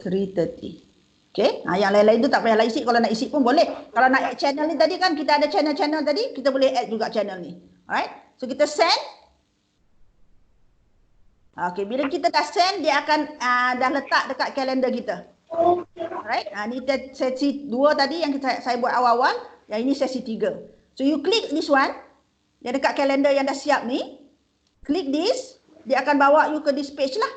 3:30. Okay, yang lain-lain tu tak payahlah isi. Kalau nak isi pun boleh. Kalau nak add channel ni tadi kan, kita ada channel-channel tadi, kita boleh add juga channel ni. Alright, so kita send. Okay, bila kita dah send, dia akan dah letak dekat kalender kita. Alright, ni sesi 2 tadi yang saya buat awal-awal. Yang ini sesi 3. So you click this one. Yang dekat kalender yang dah siap ni. Click this. Dia akan bawa you ke this page lah.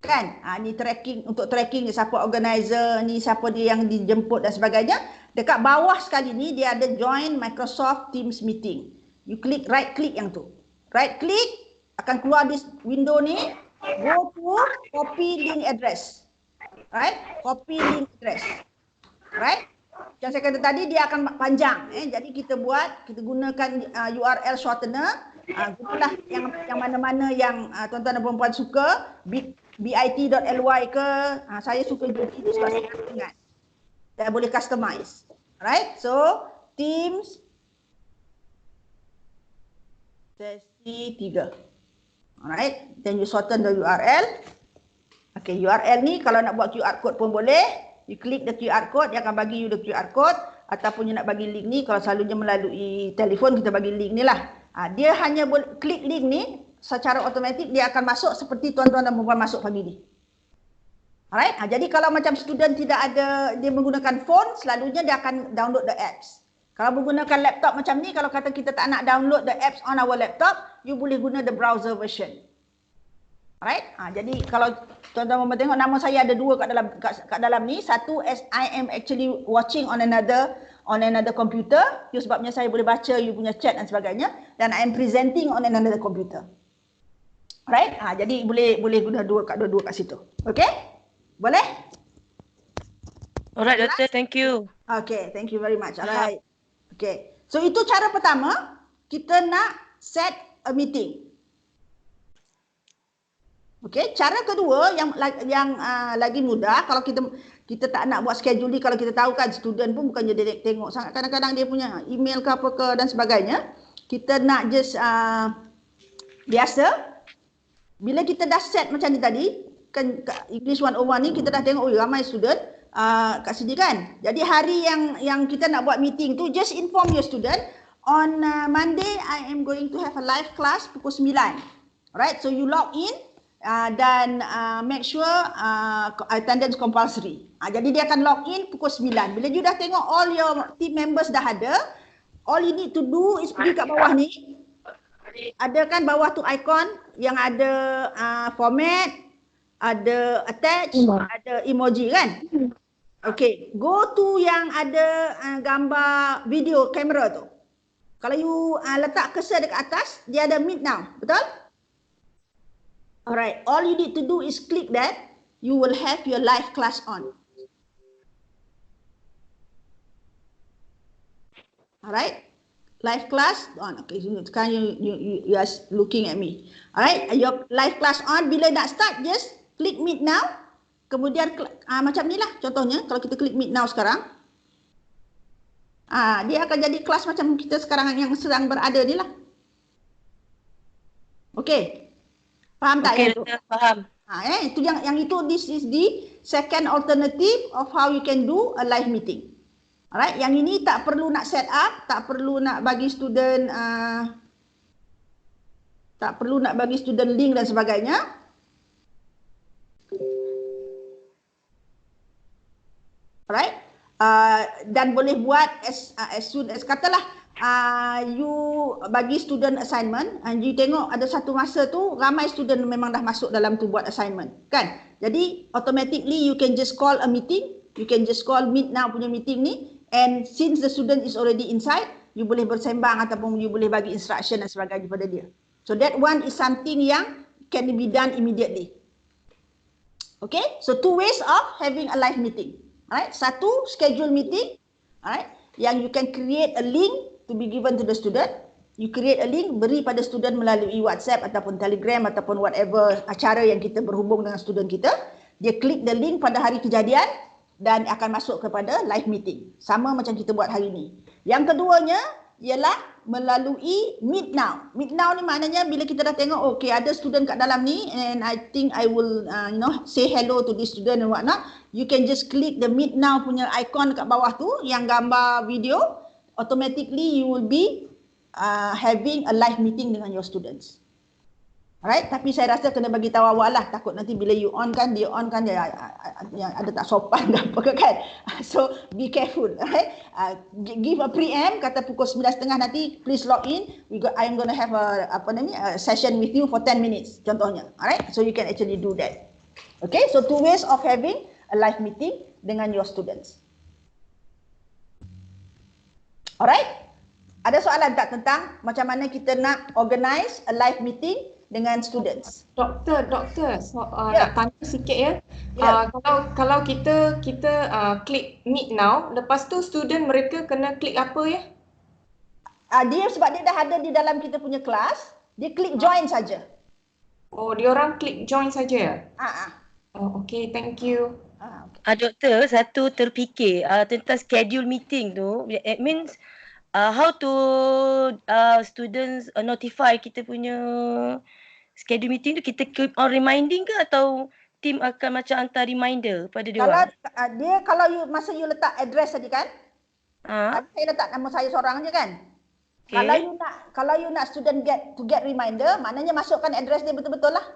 Kan? Ni tracking, untuk tracking siapa organizer ni, siapa dia yang dijemput dan sebagainya. Dekat bawah sekali ni dia ada join Microsoft Teams meeting. You click, right click yang tu. Right click, akan keluar di window ni. Go to copy link address. Right? Copy link address. Right? Yang saya kata tadi dia akan panjang. Jadi kita gunakan URL shortener. Gunalah yang mana-mana yang tuan-tuan dan perempuan suka. bit.ly ke. Saya suka jadi itu sebab saya ingat. Dan boleh customize. Alright? So, Teams sesi 3. Alright? Then you shorten the URL. Okay, URL ni kalau nak buat QR code pun boleh. You click the QR code, dia akan bagi you the QR code. Ataupun you nak bagi link ni, kalau selalunya melalui telefon, kita bagi link ni lah. Dia hanya boleh klik link ni, secara automatik dia akan masuk seperti tuan-tuan dan perempuan masuk pagi ni. Alright, jadi kalau macam student tidak ada, dia menggunakan phone, selalunya dia akan download the apps. Kalau menggunakan laptop macam ni, kalau kata kita tak nak download the apps on our laptop, you boleh guna the browser version. Alright, jadi kalau tuan-tuan tengok nama saya ada 2 kat dalam ni. Satu, as I am actually watching on another computer. Itu sebabnya saya boleh baca you punya chat dan sebagainya. Dan I am presenting on another computer. Alright, jadi boleh guna dua kat situ. Okay, boleh? Alright, doktor, thank you. Okay, thank you very much. Alright. Okay, so itu cara pertama kita nak set a meeting. Okey, cara kedua yang lagi mudah, kalau kita tak nak buat schedule ni, kalau kita tahu kan student pun bukannya dia tengok sangat, kadang-kadang dia punya email ke apa ke dan sebagainya. Kita nak just biasa, bila kita dah set macam ni tadi, kan English 101 ni kita dah tengok ramai student kat sini kan. Jadi hari yang kita nak buat meeting tu, just inform your student on Monday I am going to have a live class pukul 9. Alright, so you log in. Dan make sure attendance compulsory. Jadi dia akan log in pukul 9. Bila you dah tengok all your team members dah ada, all you need to do is pergi kat bawah ni. Ada kan bawah tu icon yang ada format, ada attach, ada emoji kan? Okay, go to yang ada gambar video kamera tu. Kalau you letak cursor dekat atas, dia ada meet now, betul? Alright, all you need to do is click that, you will have your live class on. Alright, live class on. Okay, sekarang you are looking at me. Alright, your live class on. Bila nak start, just click meet now. Kemudian macam ni lah contohnya. Kalau kita klik meet now sekarang, dia akan jadi kelas macam kita sekarang yang sedang berada ni lah. Okay, faham tak? Okay, faham. Itu yang itu, this is the second alternative of how you can do a live meeting. Alright, yang ini tak perlu nak set up, tak perlu nak bagi student link dan sebagainya. Alright, dan boleh buat as soon as, katalah you bagi student assignment, and you tengok ada satu masa tu ramai student memang dah masuk dalam tu buat assignment kan. Jadi automatically you can just call a meeting, you can just call meet now punya meeting ni. And since the student is already inside, you boleh bersembang ataupun you boleh bagi instruction dan sebagainya pada dia. So that one is something yang can be done immediately. Okay, so two ways of having a live meeting. Alright, satu schedule meeting, alright, yang you can create a link to be given to the student. You create a link, beri pada student melalui WhatsApp ataupun Telegram ataupun whatever cara yang kita berhubung dengan student kita. Dia klik the link pada hari kejadian dan akan masuk kepada live meeting. Sama macam kita buat hari ni. Yang keduanya ialah melalui meet now. Meet now ni maknanya bila kita dah tengok, okay, ada student kat dalam ni and I think I will say hello to this student and whatnot. You can just click the meet now punya icon kat bawah tu yang gambar video. Automatically you will be having a live meeting dengan your students. Alright, tapi saya rasa kena bagi tahu awal lah, takut nanti bila you on kan, dia ada tak sopan ke apa kan. So be careful, alright. Give a preempt, kata pukul 9.30 nanti please log in. I am going to have a session with you for 10 minutes contohnya. Alright, so you can actually do that. Okay, so two ways of having a live meeting dengan your students. Alright, ada soalan tak tentang macam mana kita nak organize a live meeting dengan students? Doktor, nak tanya sikit ya. Kalau kita klik meet now, lepas tu student mereka kena klik apa ya? Dia sebab dia dah ada di dalam kita punya kelas, dia klik join saja. Oh, dia orang klik join saja ya? Oh, okay, thank you. Doktor, satu terfikir tentang schedule meeting tu. It means how to students notify kita punya schedule meeting tu, kita keep on reminding ke atau team akan macam hantar reminder pada dia orang? Kalau masa you letak address tadi kan, saya letak nama saya seorang je kan. Okay. Kalau you nak student get reminder, maknanya masukkan address dia betul-betul lah.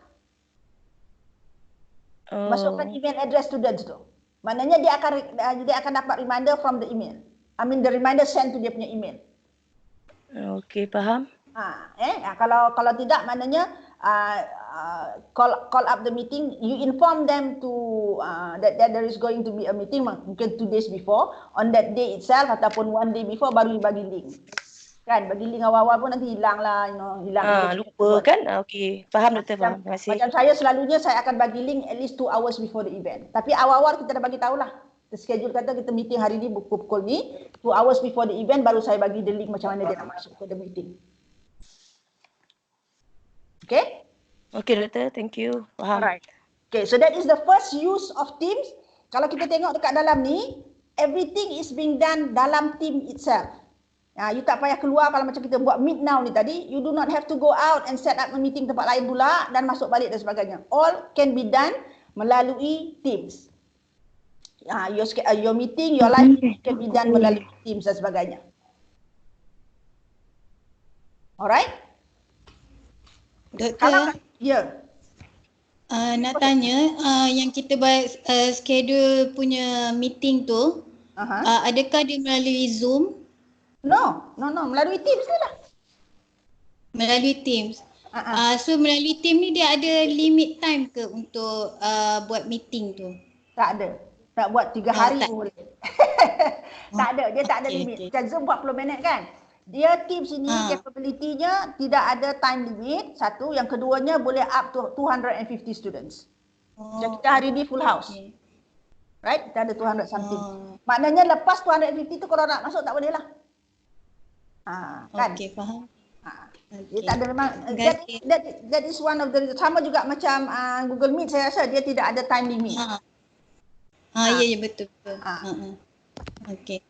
Masukkan email address students tu. Maknanya dia akan dapat reminder from the email. I mean the reminder sent to dia punya email. Okay, faham. Kalau tidak, maknanya call up the meeting. You inform them to that there is going to be a meeting mungkin 2 days before. On that day itself ataupun 1 day before baru bagi link. Kan, bagi link awal-awal pun nanti hilang lah, hilang. Lupa kan? Okay, faham doktor, faham. Terima kasih. Macam selalunya saya akan bagi link at least 2 hours before the event. Tapi awal-awal kita dah bagi tahulah. Kita schedule kata kita meeting hari ni pukul ni, 2 hours before the event baru saya bagi the link macam mana dia nak masuk ke the meeting. Okay? Okay doktor, thank you. Faham. Alright. Okay, so that is the first use of Teams. Kalau kita tengok dekat dalam ni, everything is being done dalam team itself. You tak payah keluar. Kalau macam kita buat meet now ni tadi, you do not have to go out and set up a meeting tempat lain pula dan masuk balik dan sebagainya. All can be done melalui Teams. Your meeting, your live can be done melalui Teams dan sebagainya. Alright? Doktor, nak tanya, yang kita buat schedule punya meeting tu, adakah dia melalui Zoom? No, melalui Teams ni lah. Melalui Teams. So melalui Teams ni dia ada limit time ke untuk buat meeting tu? Tak ada. Nak buat 3 hari pun boleh. Tak ada, dia tak ada limit. Macam Zoom 40 minit kan? Dia Teams ini capability-nya tidak ada time limit. Satu, yang keduanya boleh up to 250 students. Macam kita hari ni full house. Right? Kita ada 200 something. Maknanya lepas 250 tu kalau nak masuk tak boleh lah. Kan? Okey, faham. Dia tak ada memang that is one of the sama juga macam Google Meet, saya rasa dia tidak ada time limit. Ya betul. Okey.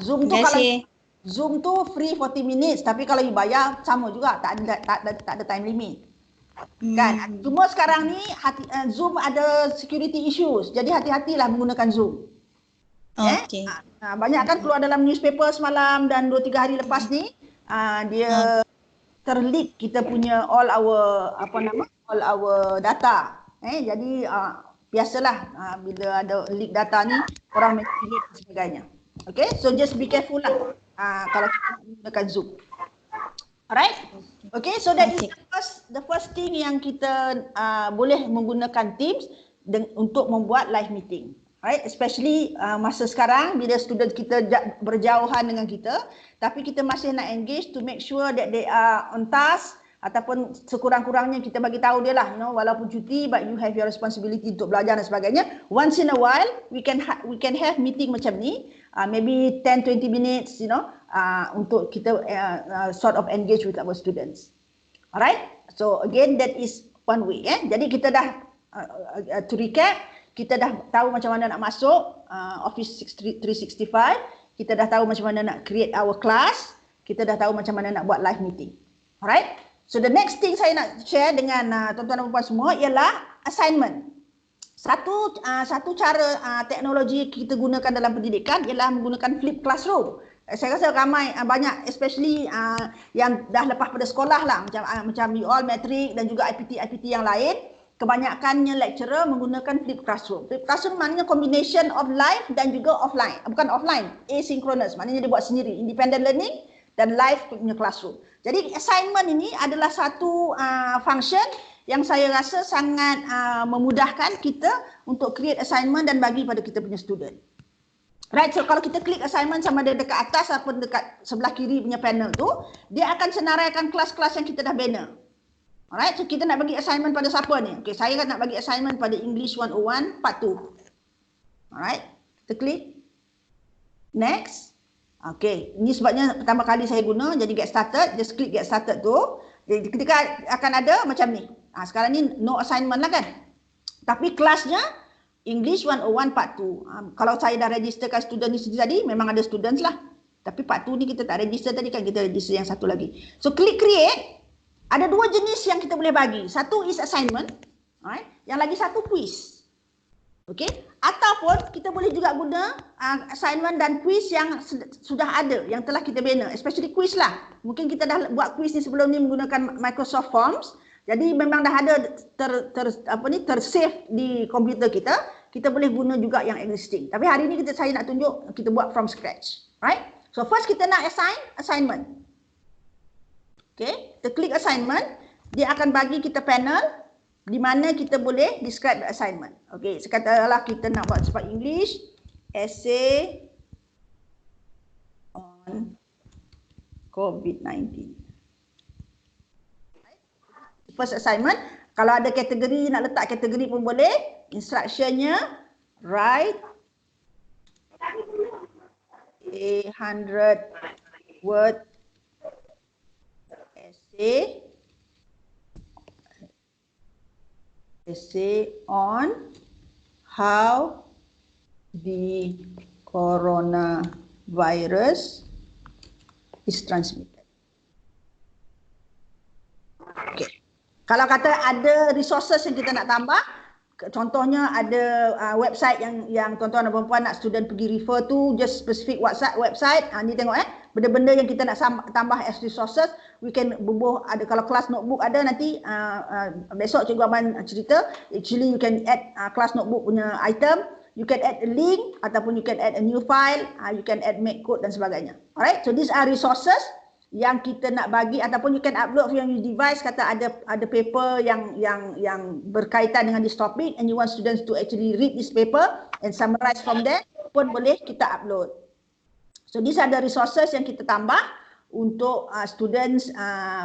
Zoom tu kalau Zoom tu free 40 minutes, tapi kalau you bayar sama juga, tak ada time limit. Kan? Cuma sekarang ni Zoom ada security issues. Jadi hati-hatilah menggunakan Zoom. Okey. Banyak kan keluar dalam newspaper semalam dan 2-3 hari lepas ni dia terleak kita punya all our data. Jadi biasalah bila ada leak data ni orang manipulate dan sebagainya. Okay, so just be careful lah kalau kita menggunakan Zoom. Alright? Okay, so that is the first thing yang kita boleh menggunakan Teams untuk membuat live meeting. Right, especially masa sekarang bila student kita berjauhan dengan kita, tapi kita masih nak engage to make sure that they are on task, ataupun sekurang-kurangnya kita bagi tahu dia lah, walaupun cuti but you have your responsibility untuk belajar dan sebagainya. Once in a while we can have meeting macam ni, maybe 10-20 minutes, untuk kita sort of engage with our students. Alright, so again that is one way. Jadi kita dah to recap, kita dah tahu macam mana nak masuk Office 365, kita dah tahu macam mana nak create our class, kita dah tahu macam mana nak buat live meeting. Alright? So the next thing saya nak share dengan tuan-tuan dan puan semua ialah assignment. Satu cara teknologi kita gunakan dalam pendidikan ialah menggunakan flip classroom. Saya rasa ramai banyak especially yang dah lepas pada sekolah lah, macam you all matric dan juga IPT yang lain. Kebanyakannya lecturer menggunakan flip classroom. Flip classroom maknanya combination of live dan juga offline. Bukan offline, asynchronous. Maknanya dia buat sendiri. Independent learning dan live punya classroom. Jadi assignment ini adalah satu function yang saya rasa sangat memudahkan kita untuk create assignment dan bagi pada kita punya student. Right, so kalau kita klik assignment sama ada dekat atas ataupun dekat sebelah kiri punya panel tu, dia akan senaraikan kelas-kelas yang kita dah bina. Alright, so kita nak bagi assignment pada siapa ni? Okay, saya kan nak bagi assignment pada English 101 Part 2. Alright, kita klik. Next. Okay, ini sebabnya pertama kali saya guna, jadi get started, just klik get started tu. Jadi ketika akan ada macam ni. Sekarang ni no assignment lah kan? Tapi kelasnya English 101 Part 2. Kalau saya dah registerkan student ni tadi, memang ada students lah. Tapi Part 2 ni kita tak register tadi kan, kita register yang satu lagi. So klik create. Ada dua jenis yang kita boleh bagi. Satu is assignment. Right? Yang lagi satu quiz. Okay? Ataupun kita boleh juga guna assignment dan quiz yang sudah ada, yang telah kita bina. Especially quiz lah. Mungkin kita dah buat quiz ni sebelum ni menggunakan Microsoft Forms. Jadi memang dah ada tersave di komputer kita. Kita boleh guna juga yang existing. Tapi hari ni saya nak tunjuk kita buat from scratch. Right? So first kita nak assignment. Okay, kita klik assignment, dia akan bagi kita panel di mana kita boleh describe the assignment. Okay, sekatalah kita nak buat sebab English, essay on COVID-19. First assignment, kalau ada kategori, nak letak kategori pun boleh. Instructionnya, write 100 word essay on how the coronavirus is transmitted. Okay. Kalau kata ada resources yang kita nak tambah, contohnya ada website yang tuan-tuan dan puan-puan nak student pergi refer tu, just specific website. Ni tengok benda-benda yang kita nak tambah as resources, we can bubuh. Ada kalau kelas notebook ada nanti besok Cikgu Aman cerita, actually you can add kelas notebook punya item, you can add a link ataupun you can add a new file, you can add make code dan sebagainya. Alright, so these are resources yang kita nak bagi, ataupun you can upload from your device. Kata ada paper yang berkaitan dengan this topic and you want students to actually read this paper and summarize from there, pun boleh kita upload. So these are the resources yang kita tambah untuk students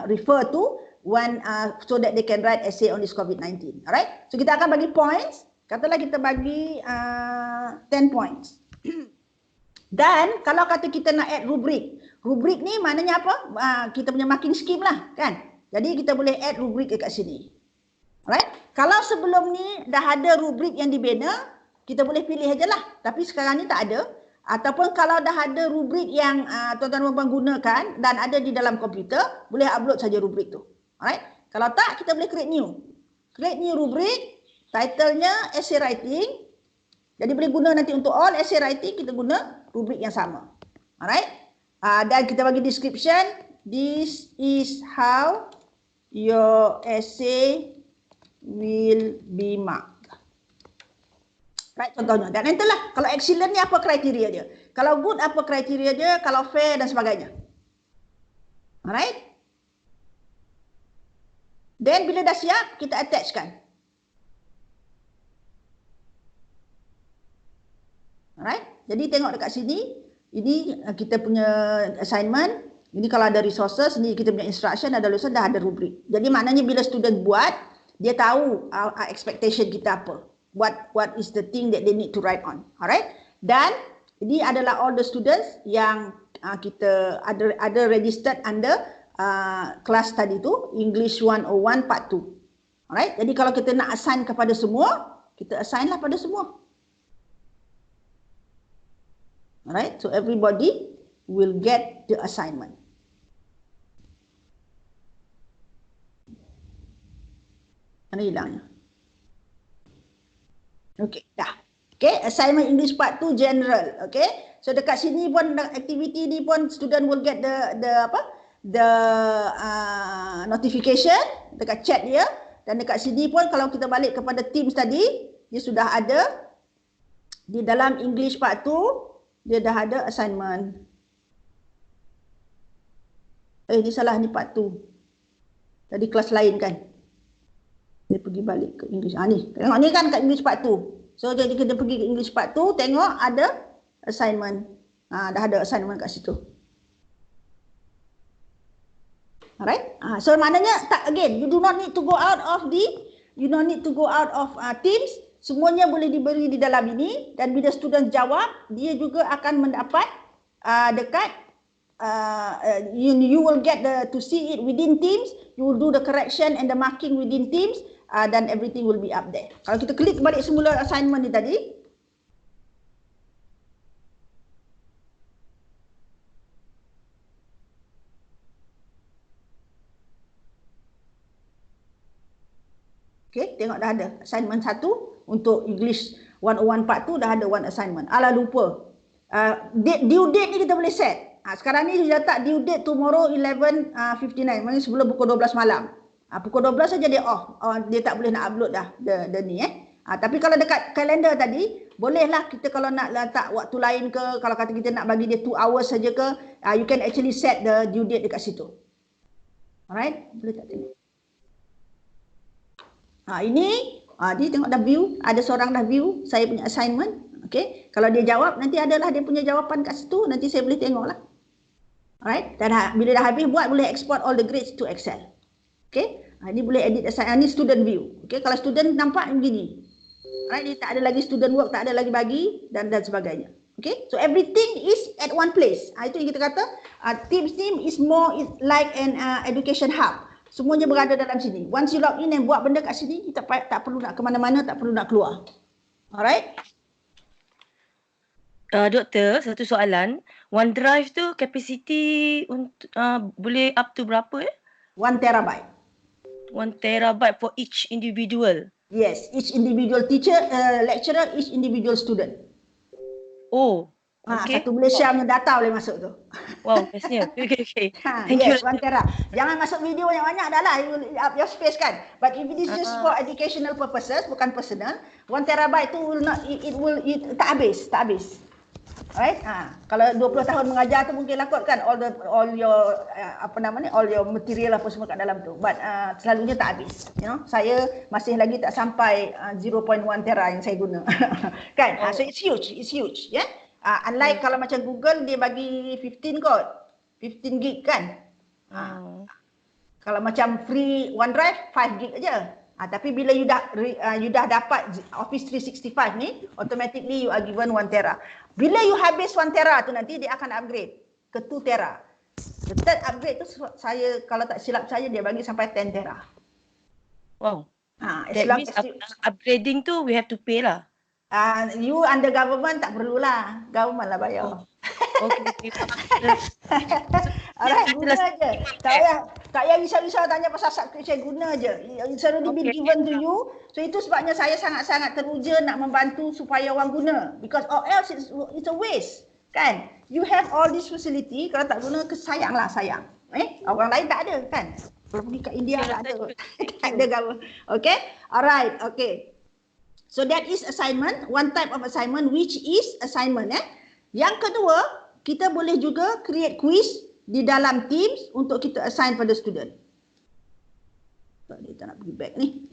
refer to when so that they can write essay on this COVID-19. Alright, so kita akan bagi points. Katalah kita bagi 10 points. Dan kalau kata kita nak add rubrik, Rubrik ni maknanya apa? Kita punya marking scheme lah kan. Jadi kita boleh add rubrik dekat sini. Alright? Kalau sebelum ni dah ada rubrik yang dibina, kita boleh pilih aja lah. Tapi sekarang ni tak ada. Ataupun kalau dah ada rubrik yang tuan-tuan dan puan gunakan dan ada di dalam komputer, boleh upload saja rubrik tu. Alright? Kalau tak, kita boleh create new. Create new rubrik, titlenya essay writing. Jadi boleh guna nanti untuk all essay writing, kita guna rubrik yang sama. Alright? Dan kita bagi description, this is how your essay will be marked. Right, contohnya. Dan itulah, kalau excellent ni apa kriteria dia. Kalau good apa kriteria dia, kalau fair dan sebagainya. Alright? Then bila dah siap, kita attachkan. Alright? Jadi tengok dekat sini, ini kita punya assignment. Ini kalau ada resources, ni kita punya instruction, ada lesson, dah ada rubrik. Jadi maknanya bila student buat, dia tahu expectation kita apa. What is the thing that they need to write on. Alright? Dan ini adalah all the students yang kita ada registered under kelas tadi tu, English 101 Part 2. Alright? Jadi kalau kita nak assign kepada semua, kita assign lah pada semua. Alright? So everybody will get the assignment. Mana hilangnya? Okay, dah. Okay, assignment English Part 2 general. Okay, so dekat sini pun activity ni pun student will get the notification dekat chat dia, dan dekat sini pun kalau kita balik kepada Teams tadi, dia sudah ada di dalam English Part 2, dia dah ada assignment. Ni salah, ni Part 2. Tadi kelas lain kan. Dia pergi balik ke English. Ni. Tengok ni kan kat English Part 2. So jadi kita pergi ke English Part 2, tengok ada assignment. Dah ada assignment kat situ. Alright? So maknanya again, you do not need to go out of Teams. Semuanya boleh diberi di dalam ini, dan bila student jawab, dia juga akan mendapat dekat you will get to see it within Teams. You will do the correction and the marking within Teams. Dan everything will be up there. Kalau kita klik balik semula assignment ni tadi, okay, tengok dah ada assignment 1 untuk English 101 Part 2, dah ada one assignment. Alah lupa, due date ni kita boleh set. Sekarang ni dia letak due date tomorrow 11:59, maksudnya sebelum pukul 12 malam. Pukul 12 saja dia off. Dia tak boleh nak upload dah the ni tapi kalau dekat kalender tadi, bolehlah kita kalau nak letak waktu lain ke, kalau kata kita nak bagi dia 2 hours saja ke, you can actually set the due date dekat situ. Alright? Boleh tak tengok? Ini dia tengok dah view, ada seorang dah view saya punya assignment. Okay? Kalau dia jawab, nanti adalah dia punya jawapan kat situ, nanti saya boleh tengok lah. Alright? Dan bila dah habis buat, boleh export all the grades to Excel. Okay, ini boleh edit assignment. Ini student view. Okay, kalau student nampak begini. Alright, dia tak ada lagi student work, tak ada lagi bagi dan sebagainya. Okay, so everything is at one place. Itu yang kita kata Teams ni is more like an education hub. Semuanya berada dalam sini. Once you log in and buat benda kat sini, kita tak perlu nak ke mana-mana, tak perlu nak keluar. Alright. Doktor, satu soalan. OneDrive tu capacity boleh up to berapa 1 terabyte. 1 terabyte for each individual. Yes, each individual teacher, lecturer, each individual student. Oh, okay. Satu Malaysia punya data boleh masuk tu. Wow, bestnya. Okay. Thank Yes, you. 1 tera. Jangan masuk video banyak-banyak dah lah. You will up your space kan. But if it is just for educational purposes, bukan personal, 1 terabyte tu will not, it tak habis. Alright? Kalau 20 tahun mengajar tu mungkin lah kot kan all your all your material apa semua kat dalam tu. But selalunya tak habis. You know, saya masih lagi tak sampai 0.1 tera yang saya guna. Kan? So it's huge, yeah. Unlike kalau macam Google dia bagi 15 kot. 15 gig kan? Kalau macam free OneDrive 5 gig aja. Tapi bila you dah dapat Office 365 ni, automatically you are given 1 tera. Bila you habis 1 tera tu nanti dia akan upgrade ke 2 tera. The third upgrade tu saya kalau tak silap saya dia bagi sampai 10 tera. Wow. As That long means as you, upgrading tu we have to pay lah. You under government tak perlulah. Government lah bayar. Okay. Alright, guna je. Tak payah risau-risau tanya pasal subscription, guna je. It's already been given to you. So itu sebabnya saya sangat-sangat teruja nak membantu supaya orang guna. Because or else it's a waste. Kan? You have all this facility, kalau tak guna, sayanglah sayang. Orang lain tak ada kan? Kalau pergi kat India tak ada. Tak ada government. Okay? Alright, okay. So that is assignment, one type of assignment which is assignment. Yang kedua, kita boleh juga create quiz di dalam Teams untuk kita assign pada student. Dia tak nak pergi back ni.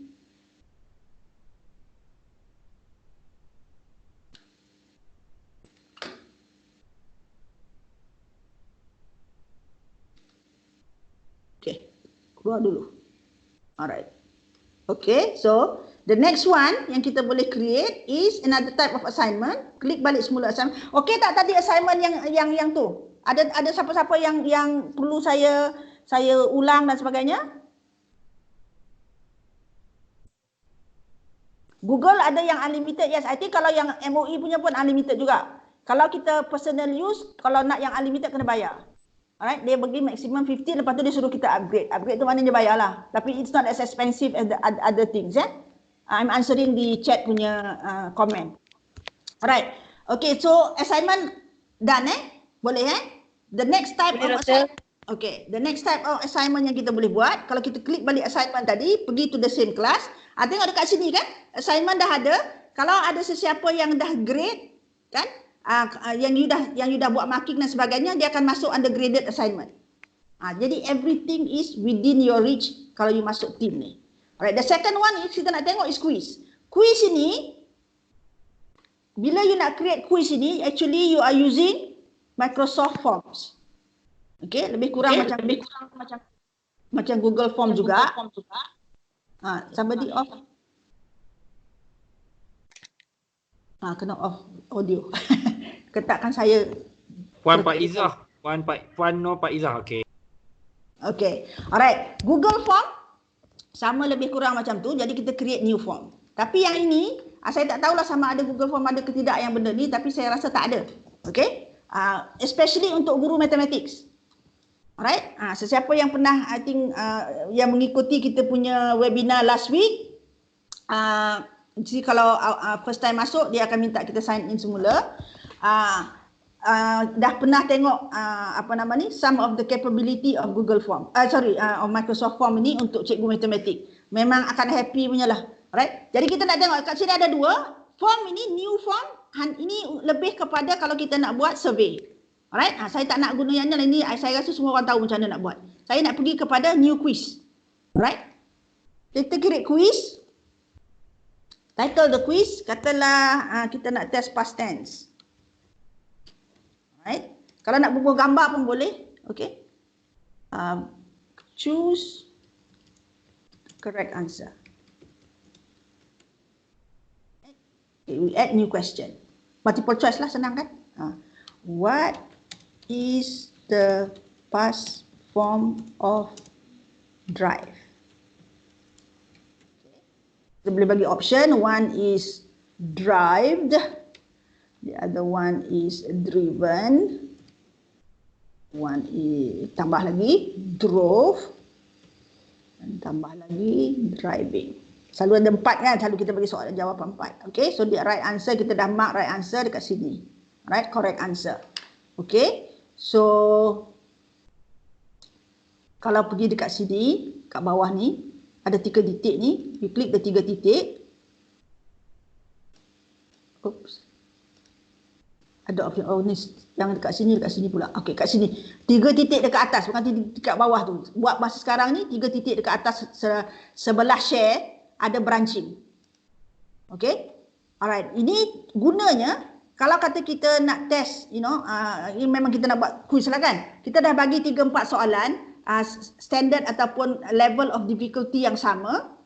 Okay, keluar dulu. Alright. Okay, so the next one yang kita boleh create is another type of assignment. Klik balik semula assignment. Okay tak tadi assignment yang tu? Ada siapa-siapa yang perlu saya ulang dan sebagainya? Google ada yang unlimited. Yes, I think kalau yang MOE punya pun unlimited juga. Kalau kita personal use, kalau nak yang unlimited kena bayar. Alright, dia bagi maximum 15, lepas tu dia suruh kita upgrade. Upgrade tu maknanya bayar lah. Tapi it's not as expensive as the other things. I'm answering the chat punya comment. Alright, okay, so assignment done Boleh The next type of assignment. Okay, the next type of assignment yang kita boleh buat, kalau kita klik balik assignment tadi, pergi to the same class. Tengok dekat sini kan, assignment dah ada. Kalau ada sesiapa yang dah grade, kan, yang you dah buat marking dan sebagainya, dia akan masuk under graded assignment. Jadi everything is within your reach kalau you masuk team ni. Alright, the second one kita nak tengok is quiz. Quiz ini, bila you nak create quiz ini, actually you are using Microsoft Forms. Okay, lebih kurang macam Google Form juga. Somebody off. Kena off audio. Ketakkan saya. Puan Pak Izzah. Puan Nur Pak Izzah. Okay. Okay. Alright. Google Form sama lebih kurang macam tu. Jadi kita create new form. Tapi yang ini, saya tak tahulah sama ada Google Form ada ke tidak yang benda ni. Tapi saya rasa tak ada. Okay. Especially untuk guru mathematics. Alright. Sesiapa yang pernah, I think, yang mengikuti kita punya webinar last week. Jadi kalau first time masuk, dia akan minta kita sign in semula. Dah pernah tengok some of the capability of Google Form. Of Microsoft Form ini untuk cikgu matematik. Memang akan happy punya lah. Alright. Jadi kita nak tengok kat sini ada dua. Form ini new form. Ini lebih kepada kalau kita nak buat survey. Alright. Saya tak nak guna yang ini. Saya rasa semua orang tahu macam mana nak buat. Saya nak pergi kepada new quiz. Alright. Kita create quiz. Title the quiz, katalah kita nak test past tense. Alright. Kalau nak bubuh gambar pun boleh. Okay. Choose correct answer. Okay, we add new question. Multiple choice lah, senang kan? What is the past form of drive? Kita boleh bagi option. One is drived. The other one is driven. One is tambah lagi drove. Dan tambah lagi driving. Selalu ada 4 kan. Selalu kita bagi soalan jawapan 4. Okay. So the right answer kita dah mark right answer dekat sini. Right. Correct answer. Okay. So kalau pergi dekat sini. Kat bawah ni. Ada 3 titik ni. You klik the 3 titik. Oops. Ada option. Oh ni yang dekat sini pula. Okey, kat sini. 3 titik dekat atas, bukan dekat bawah tu. Buat masa sekarang ni 3 titik dekat atas sebelah share ada branching. Okey? Alright, ini gunanya kalau kata kita nak test, ini memang kita nak buat quiz lah kan. Kita dah bagi 3-4 soalan. Standard ataupun level of difficulty yang sama,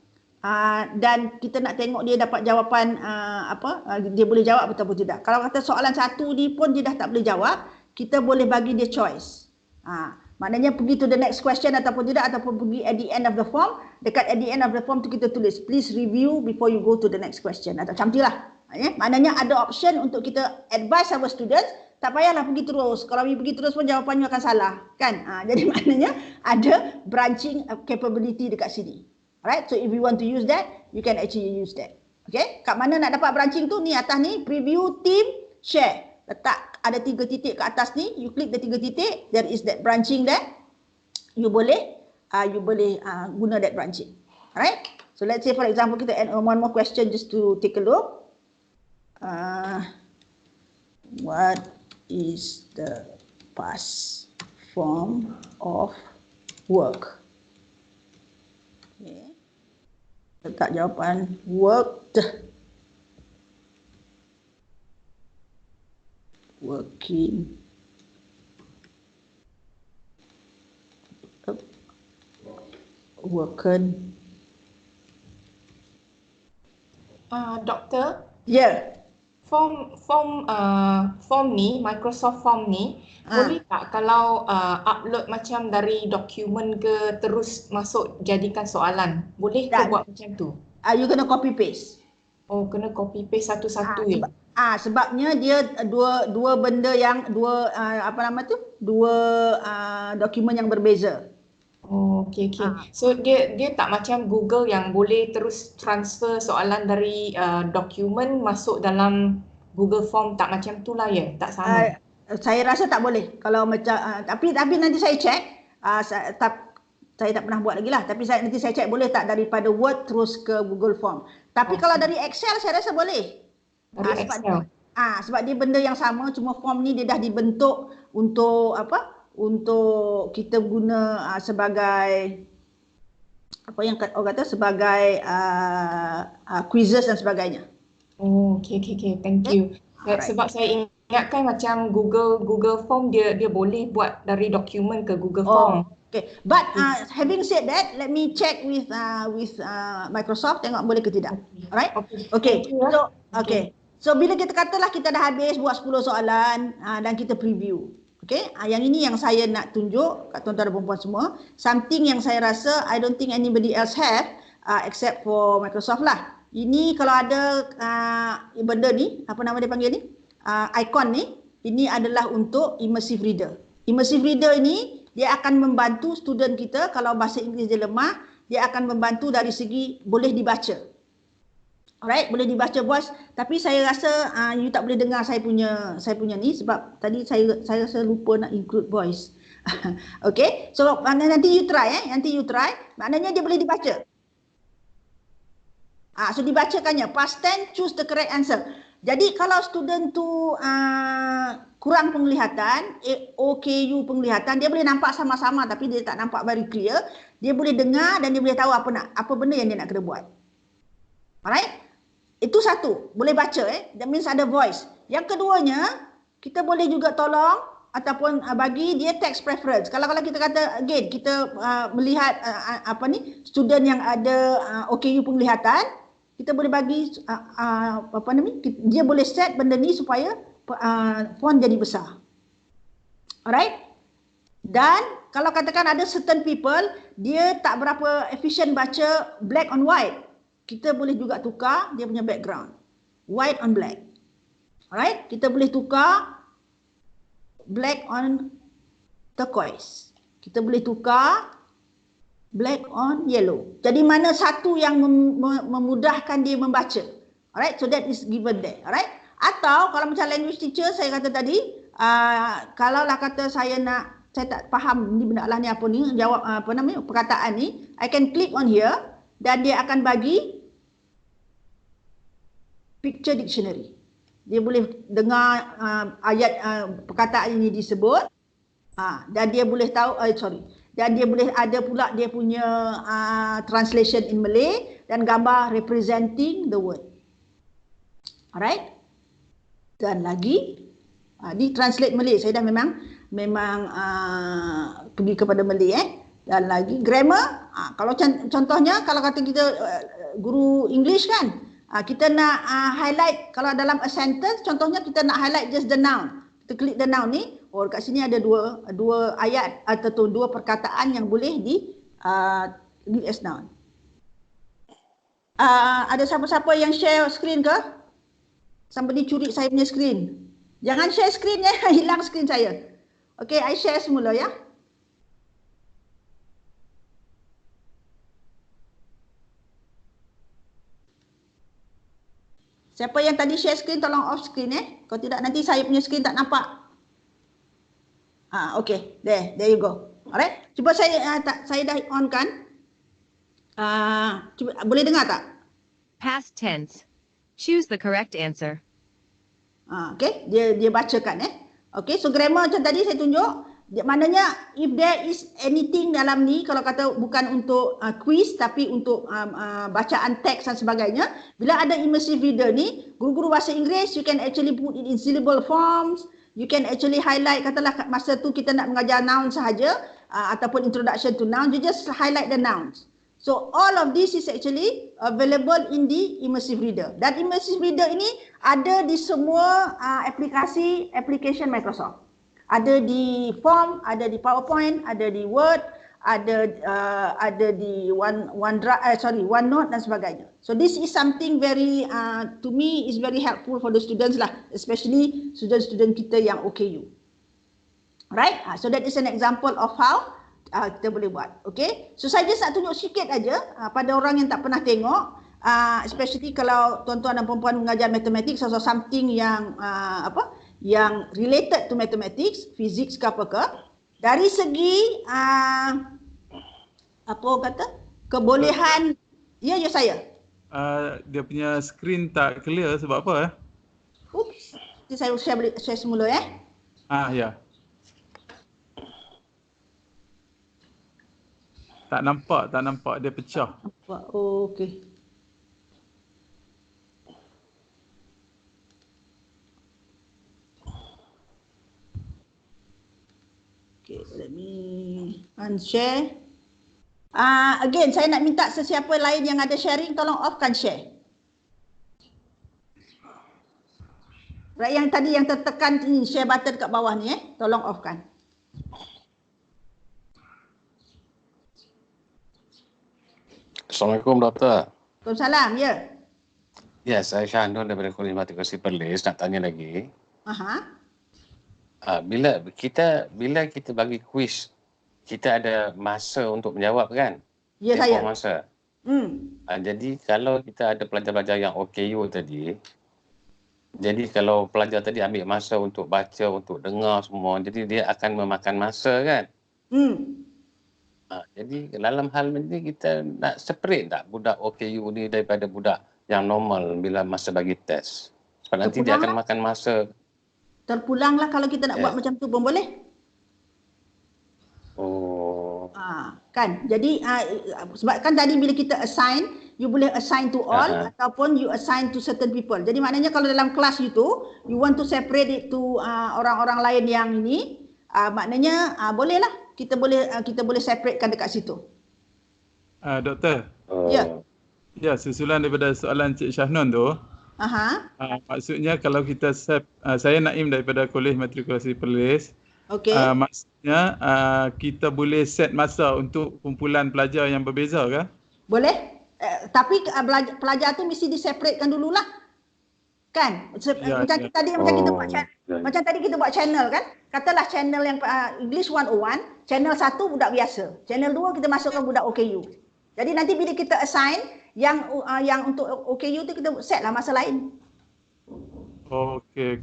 dan kita nak tengok dia dapat jawapan dia boleh jawab betul atau tidak. Kalau kata soalan satu ni pun dia dah tak boleh jawab, kita boleh bagi dia choice. Maknanya pergi to the next question ataupun tidak, ataupun pergi at the end of the form. Dekat at the end of the form tu kita tulis, please review before you go to the next question. Atau macam tu lah. Maknanya ada option untuk kita advise our students, tak payahlah pergi terus. Kalau pergi terus pun jawapannya akan salah. Kan? Jadi maknanya ada branching capability dekat sini. Alright, so if you want to use that, you can actually use that. Okay, kat mana nak dapat branching tu? Ni atas ni, preview, team, share. Letak ada 3 titik ke atas ni, you click the 3 titik, there is that branching there. You boleh guna that branching. Alright, so let's say for example kita add one more question just to take a look. What is the past form of work? Okay. Letak jawapan worked, working, working. Doktor? Ya. Form ni, Microsoft Form ni, boleh tak kalau upload macam dari dokumen ke terus masuk jadikan soalan? Boleh ke buat macam tu? You kena copy paste. Oh, kena copy paste satu-satu ya? Sebabnya dia dua benda yang dua dokumen yang berbeza. Oh, okey. So dia tak macam Google yang boleh terus transfer soalan dari dokumen masuk dalam Google Form, tak macam tu lah ya? Tak sama. Saya rasa tak boleh. Kalau macam tapi nanti saya check. Saya tak pernah buat lagi lah. Tapi nanti saya check boleh tak daripada Word terus ke Google Form. Tapi kalau dari Excel saya rasa boleh. Dari Excel. Sebab dia benda yang sama, cuma form ni dia dah dibentuk untuk apa? Untuk kita guna sebagai apa yang orang kata sebagai quizzes dan sebagainya. Oh, okay. Thank you. Sebab saya ingatkan macam Google Form dia boleh buat dari dokumen ke Google Form. Okay. But having said that, let me check with Microsoft tengok boleh ke tidak. Alright? Okay. So bila kita katalah kita dah habis buat 10 soalan dan kita preview. Okay, yang ini yang saya nak tunjuk kat tuan-tuan dan perempuan semua. Something yang saya rasa I don't think anybody else have except for Microsoft lah. Ini kalau ada benda ni, apa nama dia panggil ni? Icon ni, ini adalah untuk immersive reader. Immersive reader ini dia akan membantu student kita kalau bahasa Inggeris dia lemah, dia akan membantu dari segi boleh dibaca. Alright, boleh dibaca voice, tapi saya rasa you tak boleh dengar saya punya ni sebab tadi saya rasa lupa nak include voice. Okay, so nanti you try maknanya dia boleh dibaca. So dibacakannya past tense, choose the correct answer. Jadi kalau student tu kurang penglihatan, OKU penglihatan, dia boleh nampak sama-sama tapi dia tak nampak very clear, dia boleh dengar dan dia boleh tahu apa benda yang dia nak kena buat. Alright? Itu satu, boleh baca that means ada voice. Yang keduanya, kita boleh juga tolong ataupun bagi dia text preference. Kalau kita kata again kita melihat student yang ada OKU penglihatan, kita boleh bagi dia boleh set benda ni supaya font jadi besar. Alright? Dan kalau katakan ada certain people dia tak berapa efficient baca black on white, kita boleh juga tukar dia punya background white on black. Alright, kita boleh tukar black on turquoise, kita boleh tukar black on yellow. Jadi mana satu yang memudahkan dia membaca. Alright, so that is given there. Alright, atau kalau macam language teacher saya kata tadi, kalau lah kata saya tak faham ni benda lah ni apa ni, jawab perkataan ni, I can click on here dan dia akan bagi picture dictionary. Dia boleh dengar ayat perkataan ini disebut dan dia boleh tahu dan dia boleh ada pula dia punya translation in Malay dan gambar representing the word. Alright? Dan lagi di translate Malay, saya dah memang pergi kepada Malay dan lagi grammar. Kalau contohnya kalau kata kita guru English kan, kita nak highlight kalau dalam a sentence, contohnya kita nak highlight just the noun. Kita klik the noun ni, oh dekat sini ada dua ayat atau dua perkataan yang boleh di lead as noun. Ada siapa-siapa yang share screen ke? Somebody curi saya punya screen. Jangan share screen ya, hilang screen saya. Okay, I share semula ya. Siapa yang tadi share screen tolong off screen Kalau tidak nanti saya punya screen tak nampak. Okay, there you go. Alright, cuba saya dah on kan. Cuba, boleh dengar tak? Past tense. Choose the correct answer. Okay, dia bacakan Okay, so grammar macam tadi saya tunjuk. Maknanya if there is anything dalam ni, kalau kata bukan untuk quiz tapi untuk bacaan teks dan sebagainya, bila ada immersive reader ni, guru-guru bahasa Inggeris, you can actually put it in syllable forms, you can actually highlight, katalah masa tu kita nak mengajar noun sahaja ataupun introduction to noun, you just highlight the nouns. So all of this is actually available in the immersive reader. Dan immersive reader ini ada di semua application Microsoft. Ada di form, ada di PowerPoint, ada di Word, ada di OneNote dan sebagainya. So this is something very to me is very helpful for the students lah, especially student-student kita yang OKU. Right? So that is an example of how kita boleh buat. Okay? So saya just nak tunjuk sikit aja pada orang yang tak pernah tengok, especially kalau tuan-tuan dan puan-puan mengajar matematik, so something yang yang related to mathematics, physics ke apa ke, dari segi kebolehan, ya saya. Dia punya screen tak clear sebab apa Oops, saya share semula ya. Tak nampak dia pecah. Okey. Okay, let me unshare. Again, saya nak minta sesiapa lain yang ada sharing, tolong offkan share. Right, yang tadi yang tertekan ni, share button kat bawah ni tolong offkan. Assalamualaikum Doktor. Waalaikumsalam, ya. Ya, saya Syahnul daripada Kolej Matematik Perlis nak tanya lagi. Bila kita bagi kuis, kita ada masa untuk menjawab kan? Ya, saya. Masa. Jadi kalau kita ada pelajar-pelajar yang OKU tadi, jadi kalau pelajar tadi ambil masa untuk baca, untuk dengar semua, jadi dia akan memakan masa kan? Jadi dalam hal ini kita nak separate tak budak OKU ni daripada budak yang normal bila masa bagi test? Sebab nanti dia akan makan masa. Terpulanglah kalau kita nak buat macam tu pun boleh. Kan. Jadi sebab kan tadi bila kita assign, you boleh assign to all ataupun you assign to certain people. Jadi maknanya kalau dalam kelas you tu, you want to separate it to orang-orang lain yang ini, maknanya bolehlah. Kita boleh separatekan dekat situ. Doktor. Ya. Ya, susulan daripada soalan Cik Syahnun tu. Maksudnya kalau kita saya Naim daripada Kolej Matrikulasi Perlis. Okey. Maksudnya kita boleh set masa untuk kumpulan pelajar yang berbeza ke? Boleh. Tapi pelajar tu mesti diseparatekan dululah. Kan? Macam tadi kita buat macam tadi kita buat channel kan? Katalah channel yang English 101, channel 1 budak biasa. Channel 2 kita masukkan budak OKU. Jadi nanti bila kita assign yang untuk OKU tu kita set lah masa lain. Okey.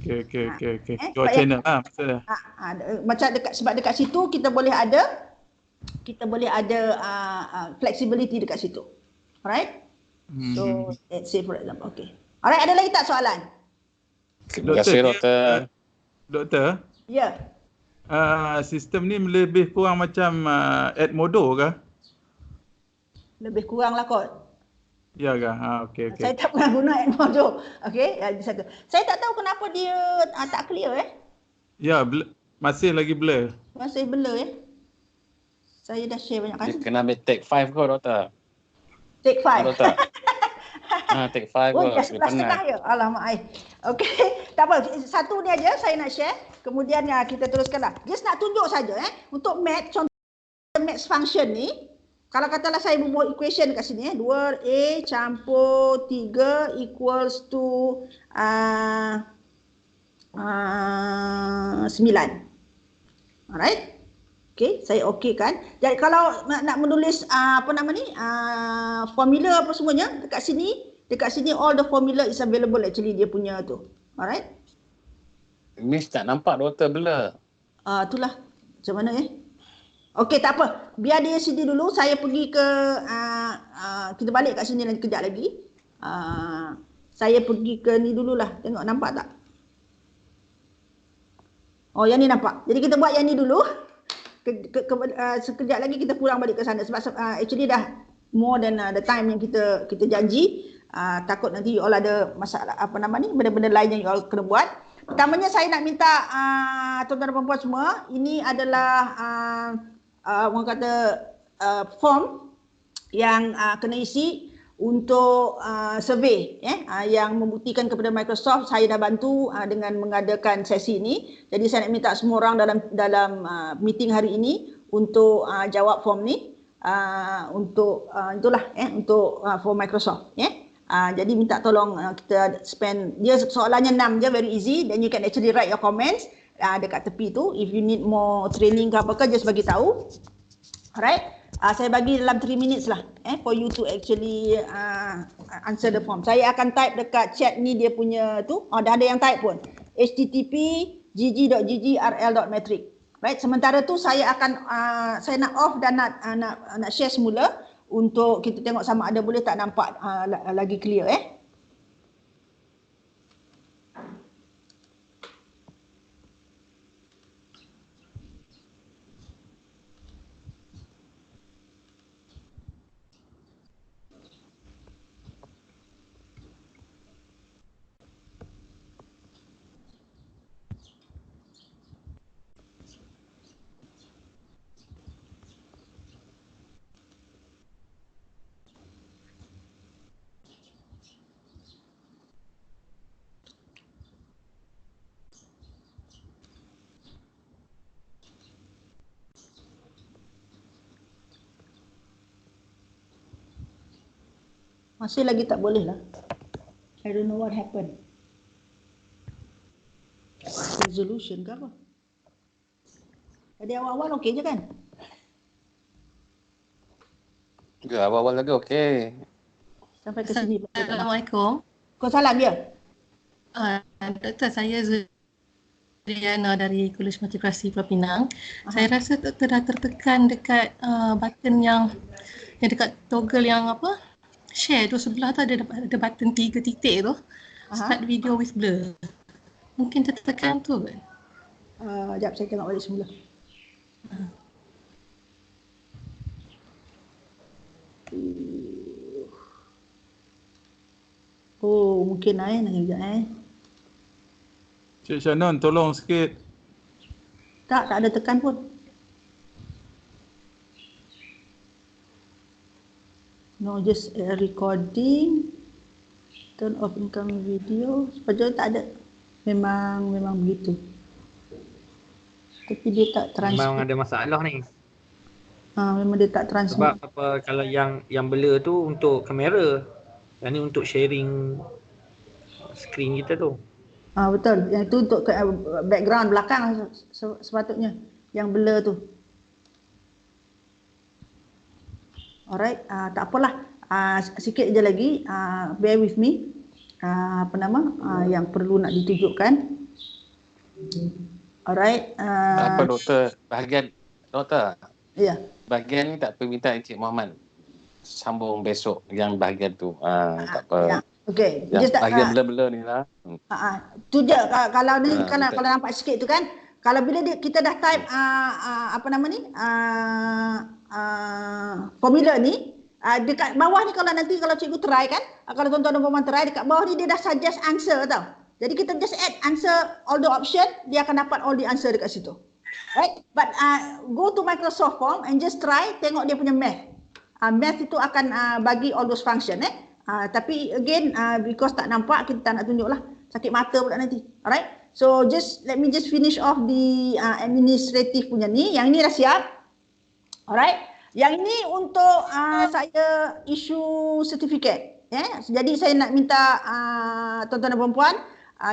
Dua channel maksudnya. Macam sebab dekat situ kita boleh ada flexibility dekat situ. Alright? So let's say for example. Okay. Alright, ada lagi tak soalan? Terima kasih Doktor. Doktor? Ya. Sistem ni lebih kurang macam Edmodo ke? Lebih kurang lah kot. Ya ke? Okey. Saya tak pernah guna Edmodo. Okey, satu. Saya tak tahu kenapa dia tak clear Ya, masih lagi blur. Masih blur Saya dah share banyak kali. Dia kena ambil take 5 kot Doktor. Take 5. Doktor. Take 5 kot. Setengah ya. Alamak. Okey. Tak apa. Satu ni aja saya nak share. Kemudian kita teruskanlah. Just nak tunjuk saja untuk math, contoh math function ni, kalau katalah saya membuat equation kat sini 2A campur 3 equals to 9. Alright. Okay, saya okey kan. Jadi kalau nak menulis formula apa semuanya dekat sini all the formula is available actually dia punya tu. Alright. Miss tak nampak doktor blur. Itulah. Macam mana Okey, tak apa. Biar dia sini dulu. Saya pergi ke kita balik kat sini lagi kejap lagi. Saya pergi ke ni dululah. Tengok nampak tak? Oh, yang ni nampak. Jadi kita buat yang ni dulu. Sekejap lagi kita pulang balik ke sana sebab actually dah more than the time yang kita janji. Takut nanti you all ada masalah benda-benda lain yang you all kena buat. Pertamanya saya nak minta tuan-tuan dan puan-puan semua, ini adalah orang kata form yang kena isi untuk survey yang membuktikan kepada Microsoft saya dah bantu dengan mengadakan sesi ini. Jadi saya nak minta semua orang dalam meeting hari ini untuk jawab form ni untuk itulah untuk for Microsoft jadi minta tolong kita spend, dia soalannya 6 je, very easy, then you can actually write your comments dekat tepi tu. If you need more training ke apa ke, just bagi tahu. Alright, saya bagi dalam 3 minutes lah for you to actually answer the form. Saya akan type dekat chat ni dia punya tu, dah ada yang type pun, http://gg.gg/rl.metric. Right, sementara tu saya akan saya nak off dan nak share semula untuk kita tengok sama ada boleh tak nampak lagi clear Masih lagi tak boleh lah. I don't know what happened. Resolution ke apa? Tadi awal-awal okey je kan? Ya, awal-awal lagi okey. Sampai ke sini. Assalamualaikum. Waalaikumsalam dia. Doktor, saya Zuliana dari Kolej Matrikulasi Pulau Pinang. Saya rasa doktor dah tertekan dekat button yang dekat toggle yang apa? Share tu sebelah tu ada button 3 titik tu. Start video with blur. Mungkin tertekan tu kan? Sekejap saya tengok balik semula. Oh, mungkin nak kejap Cik Shannon, tolong sikit. Tak ada tekan pun. No, just recording. Turn off incoming video. Sepatutnya tak ada. Memang begitu. Tapi dia tak transfer. Memang ada masalah ni. Memang dia tak transfer. Sebab apa, kalau yang blur tu untuk kamera. Yang ni untuk sharing screen kita tu. Betul. Yang tu untuk background belakang sepatutnya. Yang blur tu. Alright, tak apalah. Sikit je lagi. Bear with me. Yang perlu nak ditunjukkan. Alright. Apa doktor? Bahagian doktor. Ya. Bahagian ni tak perlu minta Encik Muhammad sambung besok yang bahagian tu. Tak apa. Ya. Okey. Yang bahagian blur-blur ni lah. Tu je. Kalau ni kalau nampak sikit tu kan. Kalau bila kita dah type formula ni, dekat bawah ni kalau cikgu try kan, kalau tuan-tuan dan puan-puan try, dekat bawah ni dia dah suggest answer tau. Jadi kita just add answer all the option, dia akan dapat all the answer dekat situ. Right? But go to Microsoft Form and just try, tengok dia punya math. Math itu akan bagi all those function Tapi again, because tak nampak, kita tak nak tunjuk lah. Sakit mata pula nanti. Alright? So let me finish off the administrative punya ni. Yang ini dah siap. Alright. Yang ini untuk saya issue certificate. Jadi saya nak minta tuan-tuan dan puan-puan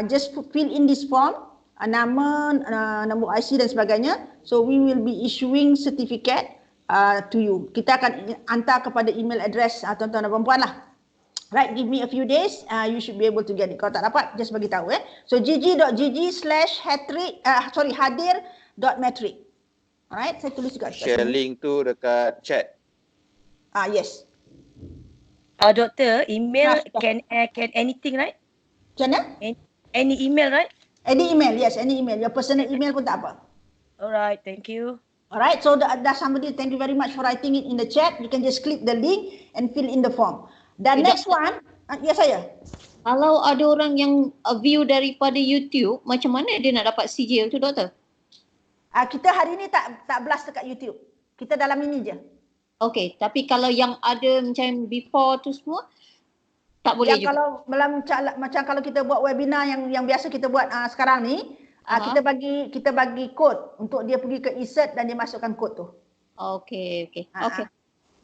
just fill in this form, nama, nombor IC dan sebagainya. So we will be issuing certificate to you. Kita akan hantar kepada email address tuan-tuan dan puan-puan lah. Right, give me a few days, you should be able to get it. Kalau tak dapat, just bagi tahu. So gg.gg/hadir.metric. Alright, saya tulis juga. Share link tu dekat chat. Yes. Doktor, email can anything, right? Macam mana? Any email, right? Any email, yes, any email. Your personal email pun tak apa. Alright, thank you. Alright, so that's somebody, thank you very much for writing it in the chat. You can just click the link and fill in the form. Dan next one, ya saya. Kalau ada orang yang view daripada YouTube, macam mana dia nak dapat sijil tu, doktor? Kita hari ni tak blast dekat YouTube. Kita dalam ini je. Okay, tapi kalau yang ada macam before tu semua, tak boleh juga? Kalau macam kalau kita buat webinar yang biasa kita buat sekarang ni, kita bagi kod untuk dia pergi ke insert dan dia masukkan kod tu. Okay.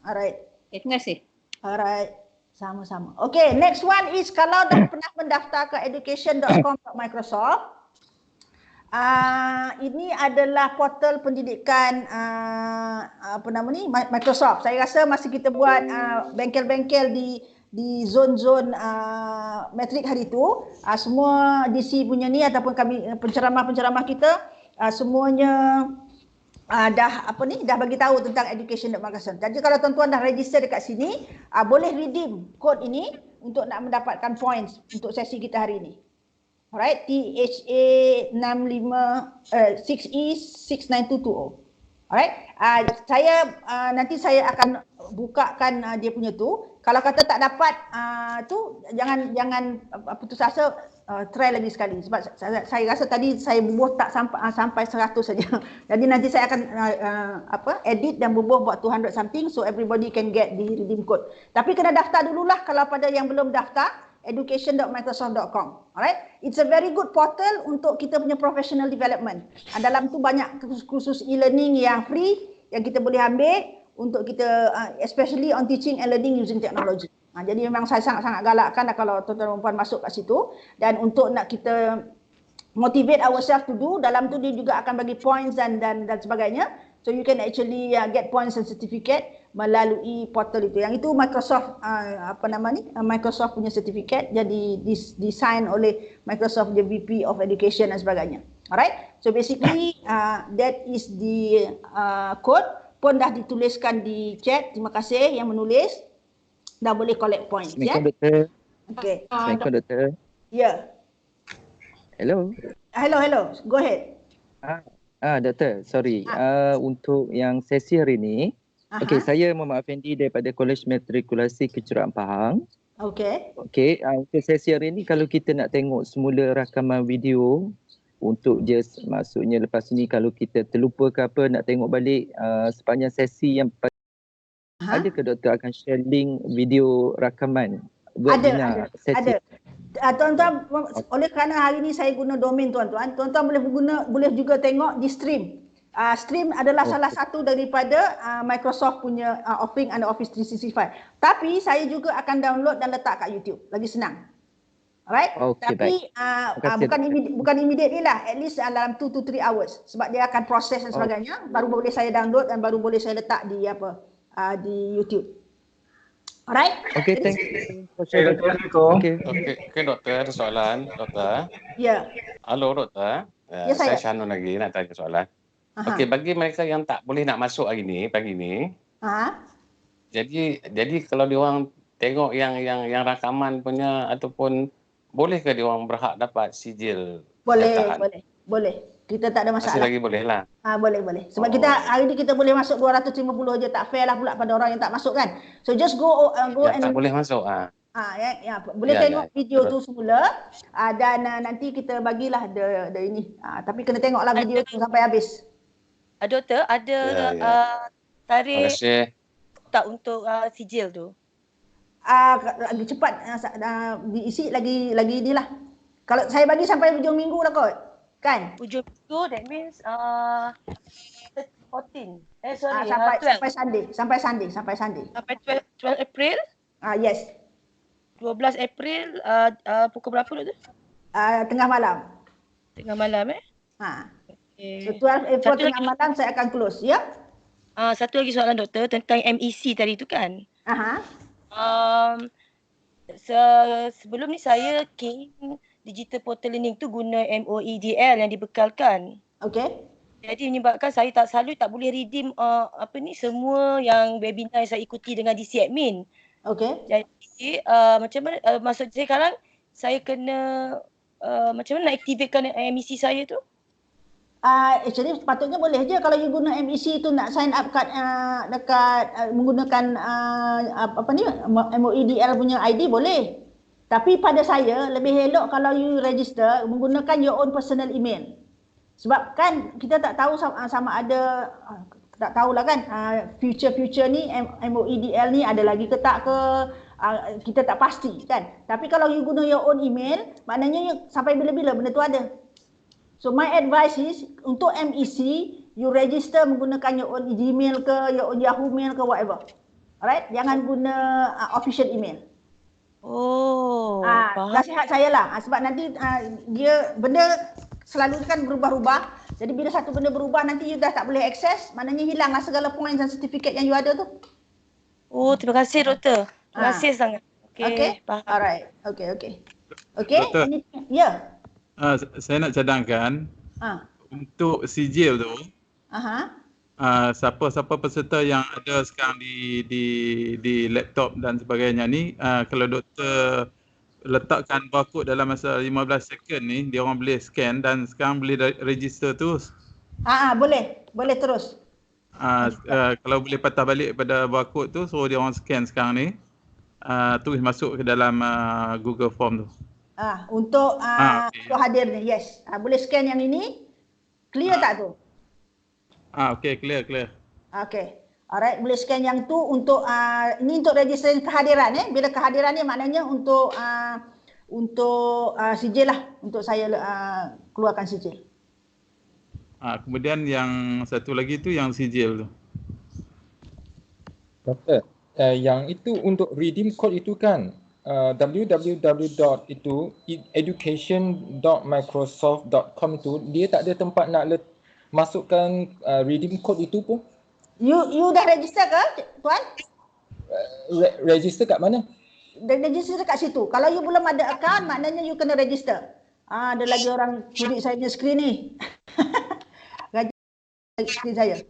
Alright. Okay, terima kasih. Alright. Sama-sama. Okay, next one is kalau dah pernah mendaftar ke education.com.microsoft, ini adalah portal pendidikan Microsoft. Saya rasa masa kita buat bengkel-bengkel di zon-zon metrik hari itu, semua DC punya ni ataupun kami penceramah-penceramah kita semuanya dah bagi tahu tentang education.microsoft. Jadi kalau tuan-tuan dah register dekat sini, boleh redeem kod ini untuk nak mendapatkan points untuk sesi kita hari ini. Alright, THA 6E69220. Alright, nanti saya akan bukakan dia punya tu. Kalau kata tak dapat tu, jangan putus asa, try lagi sekali. Sebab saya rasa tadi saya bubuh tak sampai 100 saja. Jadi nanti saya akan edit dan bubuh buat 200 something, so everybody can get the redeem code. Tapi kena daftar dululah kalau pada yang belum daftar, education.microsoft.com. Alright, it's a very good portal untuk kita punya professional development. Dalam tu banyak kursus e-learning yang free yang kita boleh ambil untuk kita, especially on teaching and learning using technology. Jadi memang saya sangat-sangat galakkan kalau tuan-tuan dan puan masuk kat situ, dan untuk nak kita motivate ourselves to do, dalam tu dia juga akan bagi points dan sebagainya. So you can actually get points and certificate melalui portal itu. Yang itu Microsoft Microsoft punya certificate, jadi design oleh Microsoft the VP of Education dan sebagainya. Alright, so basically that is the code, pun dah dituliskan di chat. Terima kasih yang menulis. Dah boleh collect points. Assalamualaikum, Doktor. Okay. Assalamualaikum, Doktor. Ya. Hello. Hello. Go ahead. Doktor, sorry. Untuk yang sesi hari ini, okey, saya Muhammad Afendi daripada Kolej Matrikulasi Kejuruteraan Pahang. Okey. Okey, untuk sesi hari ini kalau kita nak tengok semula rakaman video untuk just maksudnya lepas ini kalau kita terlupa ke apa nak tengok balik sepanjang sesi yang ada ke doktor akan share link video rakaman webinar sesi? Ada. Tuan-tuan, oleh kerana hari ini saya guna domain tuan-tuan boleh juga tengok di stream. Stream adalah salah satu daripada Microsoft punya offering under Office 365. Tapi saya juga akan download dan letak kat YouTube. Lagi senang. Alright? Tapi bukan immediate ni lah. At least dalam 2 to 3 hours. Sebab dia akan proses dan sebagainya. Baru boleh saya download dan baru boleh saya letak di di YouTube. Alright? Okay, thank you. Okay, doktor, ada soalan, doktor. Ya. Halo, doktor. Ya, saya Shanun lagi nak tanya soalan. Okey, bagi mereka yang tak boleh nak masuk hari ni, pagi ni. Jadi kalau dia orang tengok yang rakaman punya ataupun boleh ke dia orang berhak dapat sijil? Boleh. Kita tak ada masalah. Masih lagi boleh lah. Boleh. Sebab kita hari ni kita boleh masuk 250 je, tak fair lah pula pada orang yang tak masuk kan. So just go and tak boleh masuk boleh tengok video tu semula dan nanti kita bagilah ini. Tapi kena tengoklah video tu sampai habis. Doktor, ada tarikh tak untuk sijil tu? Lagi cepat diisi lagi inilah. Kalau saya bagi sampai hujung minggu lah kot. Kan? Hujung minggu, that means 14. Sampai Sunday. Sampai 12 April? Yes. 12 April pukul berapa tu? Tengah malam. Tengah malam Okay. So 12 April tengah malam saya akan close, ya? Satu lagi soalan doktor tentang MEC tadi tu kan. Sebelum ni saya key digital portal learning tu guna MOEDL yang dibekalkan. Okay. Jadi menyebabkan saya tak boleh redeem semua yang webinar yang saya ikuti dengan DC admin. Okay. Jadi macam mana maksud saya sekarang saya kena macam mana nak aktifkan MEC saya tu? Actually patutnya boleh je kalau you guna MEC tu nak sign up dekat menggunakan MOEDL punya ID boleh. Tapi pada saya lebih elok kalau you register menggunakan your own personal email. Sebab kan kita tak tahu sama ada tak tahulah kan future ni MOEDL ni ada lagi ke tak ke, kita tak pasti kan. Tapi kalau you guna your own email maknanya you sampai bila-bila benda tu ada. So my advice is untuk MEC you register menggunakan your own Gmail ke, your own Yahoo Mail ke, whatever. Alright, jangan guna official email. Nasihat saya lah sebab nanti dia benda selalu kan berubah-ubah. Jadi bila satu benda berubah nanti you dah tak boleh akses, maknanya hilanglah segala points dan sertifikat yang you ada tu. Terima kasih doktor. Terima kasih sangat. Okay. Alright. Okay. Doktor, ya. Saya nak cadangkan untuk sijil tu. Siapa-siapa peserta yang ada sekarang di laptop dan sebagainya ni, kalau doktor letakkan barcode dalam masa 15 second ni, dia orang boleh scan dan sekarang boleh register terus. Boleh terus. Kalau boleh patah balik pada barcode tu, suruh dia orang scan sekarang ni, terus masuk ke dalam Google Form tu. Untuk hadir ni, yes. Boleh scan yang ini. Clear tak tu? Okay, clear. Okay. Alright, boleh scan yang tu untuk ini untuk register kehadiran Bila kehadiran ni maknanya untuk sijil lah, untuk saya keluarkan sijil. Kemudian yang satu lagi tu yang sijil tu. Doktor, yang itu untuk redeem code itu kan www.education.microsoft.com itu dia tak ada tempat nak masukkan redeem code itu pun. You dah register ke, Tuan? Register kat mana? Register kat situ. Kalau you belum ada account, maknanya you kena register. Ada lagi orang curi saya punya skrin ni. Gaji skrin saya.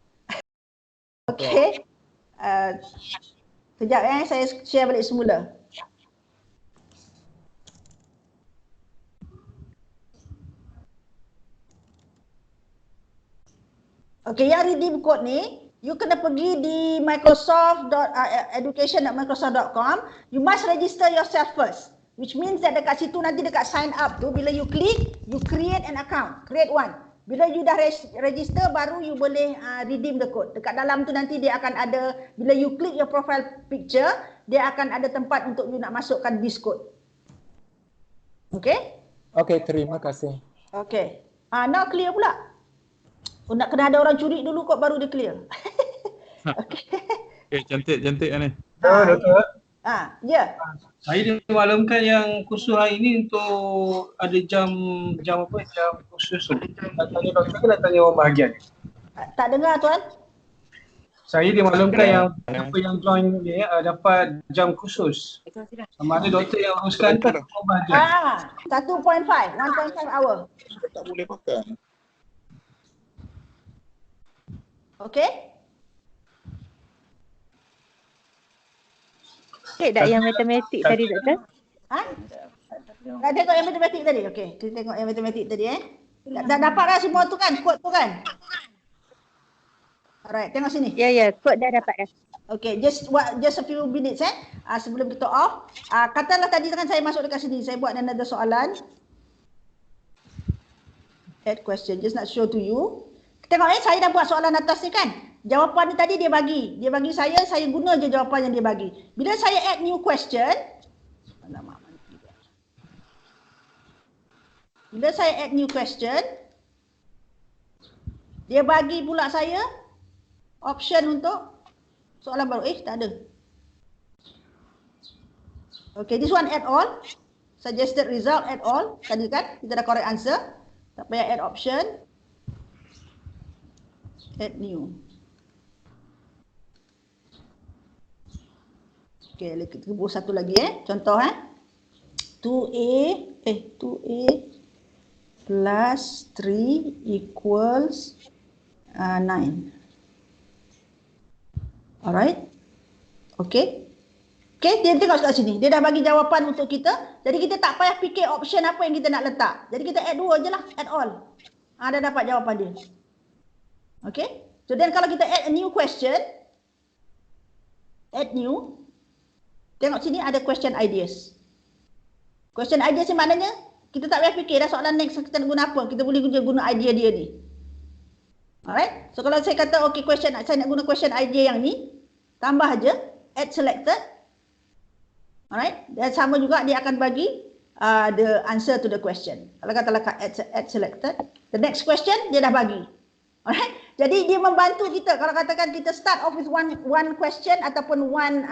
Okay. Sekejap saya share balik semula. Okay, yang redeem code ni, you kena pergi di education.microsoft.com. You must register yourself first. Which means that dekat situ nanti dekat sign up tu, bila you klik, you create an account. Create one. Bila you dah register, baru you boleh redeem the code. Dekat dalam tu nanti dia akan ada, bila you klik your profile picture, dia akan ada tempat untuk you nak masukkan this code. Okay? Okay, terima kasih. Okay. Now clear pula. Nak kena ada orang curi dulu kot baru dia clear. Okay, cantik ni. Doktor. Ya. Saya dimaklumkan yang kursus hari ini untuk ada jam kursus tu. Nak tanya doktor ke nak tanya orang bahagian? Tak dengar tuan. Saya dimaklumkan yang siapa yang join ni dapat jam khusus. Sama ada doktor yang uruskan ke orang bahagian. 1.5 hour. Tak boleh makan. Okay. Tak yang matematik tadi doktor? Nak tengok yang matematik tadi? Okay, kita tengok yang matematik tadi Dah dapat dah semua tu kan? Kod tu kan? Alright, tengok sini. Ya, kod dah dapat dah. Okay, just a few minutes sebelum kita off. Katalah tadi kan saya masuk dekat sini, saya buat another soalan. Add question, just nak show to you. Tengok saya dah buat soalan atas ni kan. Jawapan ni tadi dia bagi saya guna je jawapan yang dia bagi. Bila saya add new question, bila saya add new question, Dia bagi pula saya option untuk soalan baru. Tak ada. Okay, this one add all. Suggested result add all. Tadi kan kita dah correct answer. Tak payah add option. Add new. Okay, kita buat satu lagi Contoh 2A plus 3 equals 9. Alright. Okay. Okay, dia tengok kat sini. Dia dah bagi jawapan untuk kita. Jadi kita tak payah fikir option apa yang kita nak letak. Jadi kita add 2 je lah. Add all. Dah dapat jawapan dia. Okay. So then kalau kita add a new question. Add new. Tengok sini ada question ideas. Question ideas ni maknanya kita tak payah fikir dah soalan next kita nak guna apa. Kita boleh guna idea dia ni. Alright. So kalau saya kata okay question, saya nak guna question idea yang ni. Tambah aja add selected. Alright. Dan sama juga dia akan bagi the answer to the question. Kalau katalah add selected. The next question dia dah bagi. Alright. Jadi dia membantu kita. Kalau katakan kita start off with one question ataupun one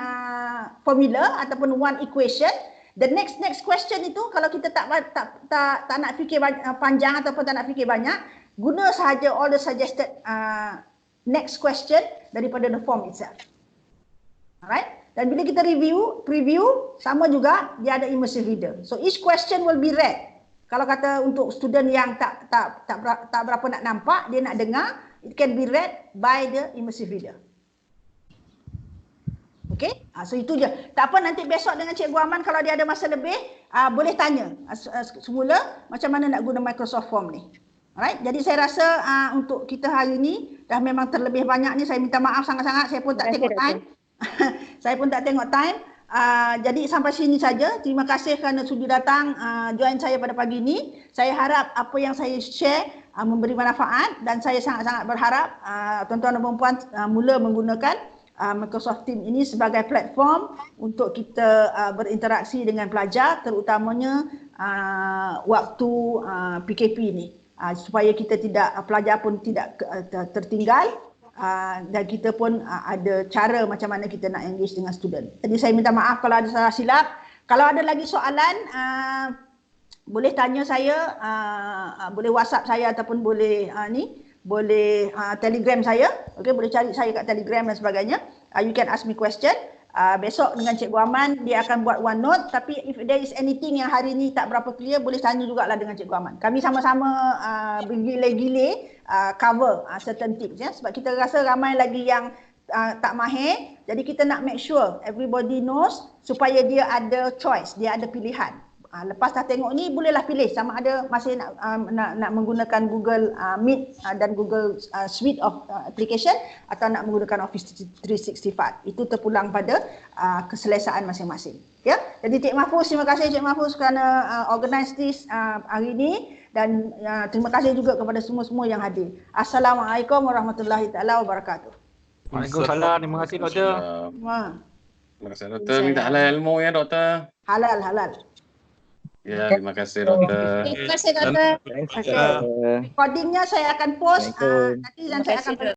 formula ataupun one equation. The next question itu kalau kita tak nak fikir panjang ataupun tak nak fikir banyak, guna sahaja all the suggested next question daripada the form itself. Alright? Dan bila kita preview sama juga dia ada immersive reader. So each question will be read. Kalau kata untuk student yang tak berapa nak nampak, dia nak dengar, it can be read by the immersive reader. Okay, so itu je. Tak apa, nanti besok dengan Cikgu Aman kalau dia ada masa lebih, boleh tanya semula macam mana nak guna Microsoft Form ni. Alright, jadi saya rasa untuk kita hari ni dah memang terlebih banyak ni. Saya minta maaf sangat-sangat, saya pun tak tengok time. Saya pun tak tengok time. Jadi sampai sini saja. Terima kasih kerana sudi datang join saya pada pagi ini. Saya harap apa yang saya share memberi manfaat dan saya sangat-sangat berharap tuan-tuan dan puan-puan mula menggunakan Microsoft Teams ini sebagai platform untuk kita berinteraksi dengan pelajar, terutamanya waktu PKP ini, supaya kita pelajar pun tidak tertinggal dan kita pun ada cara macam mana kita nak engage dengan student. Jadi saya minta maaf kalau ada salah silap. Kalau ada lagi soalan, boleh tanya saya, boleh WhatsApp saya ataupun boleh boleh Telegram saya. Okay, boleh cari saya kat Telegram dan sebagainya. You can ask me question. Besok dengan Cikgu Aman dia akan buat OneNote, tapi if there is anything yang hari ni tak berapa clear, boleh tanya jugalah dengan Cikgu Aman. Kami sama-sama bergile-gile cover certain tips sebab kita rasa ramai lagi yang tak mahir. Jadi kita nak make sure everybody knows supaya dia ada choice, dia ada pilihan. Lepas dah tengok ni bolehlah pilih sama ada masih nak menggunakan Google Meet dan Google Suite of application atau nak menggunakan Office 365. Itu terpulang pada keselesaan masing-masing. Ya. Jadi Cik Mahfuz, terima kasih Cik Mahfuz kerana organize this hari ini dan terima kasih juga kepada semua-semua yang hadir. Assalamualaikum warahmatullahi taala wabarakatuh. Waalaikumsalam. Terima kasih doktor. Terima kasih doktor. Minta halal ilmu ya doktor. Halal. Ya, terima kasih doktor. Terima kasih doktor. Recordingnya saya akan post nanti dan saya akan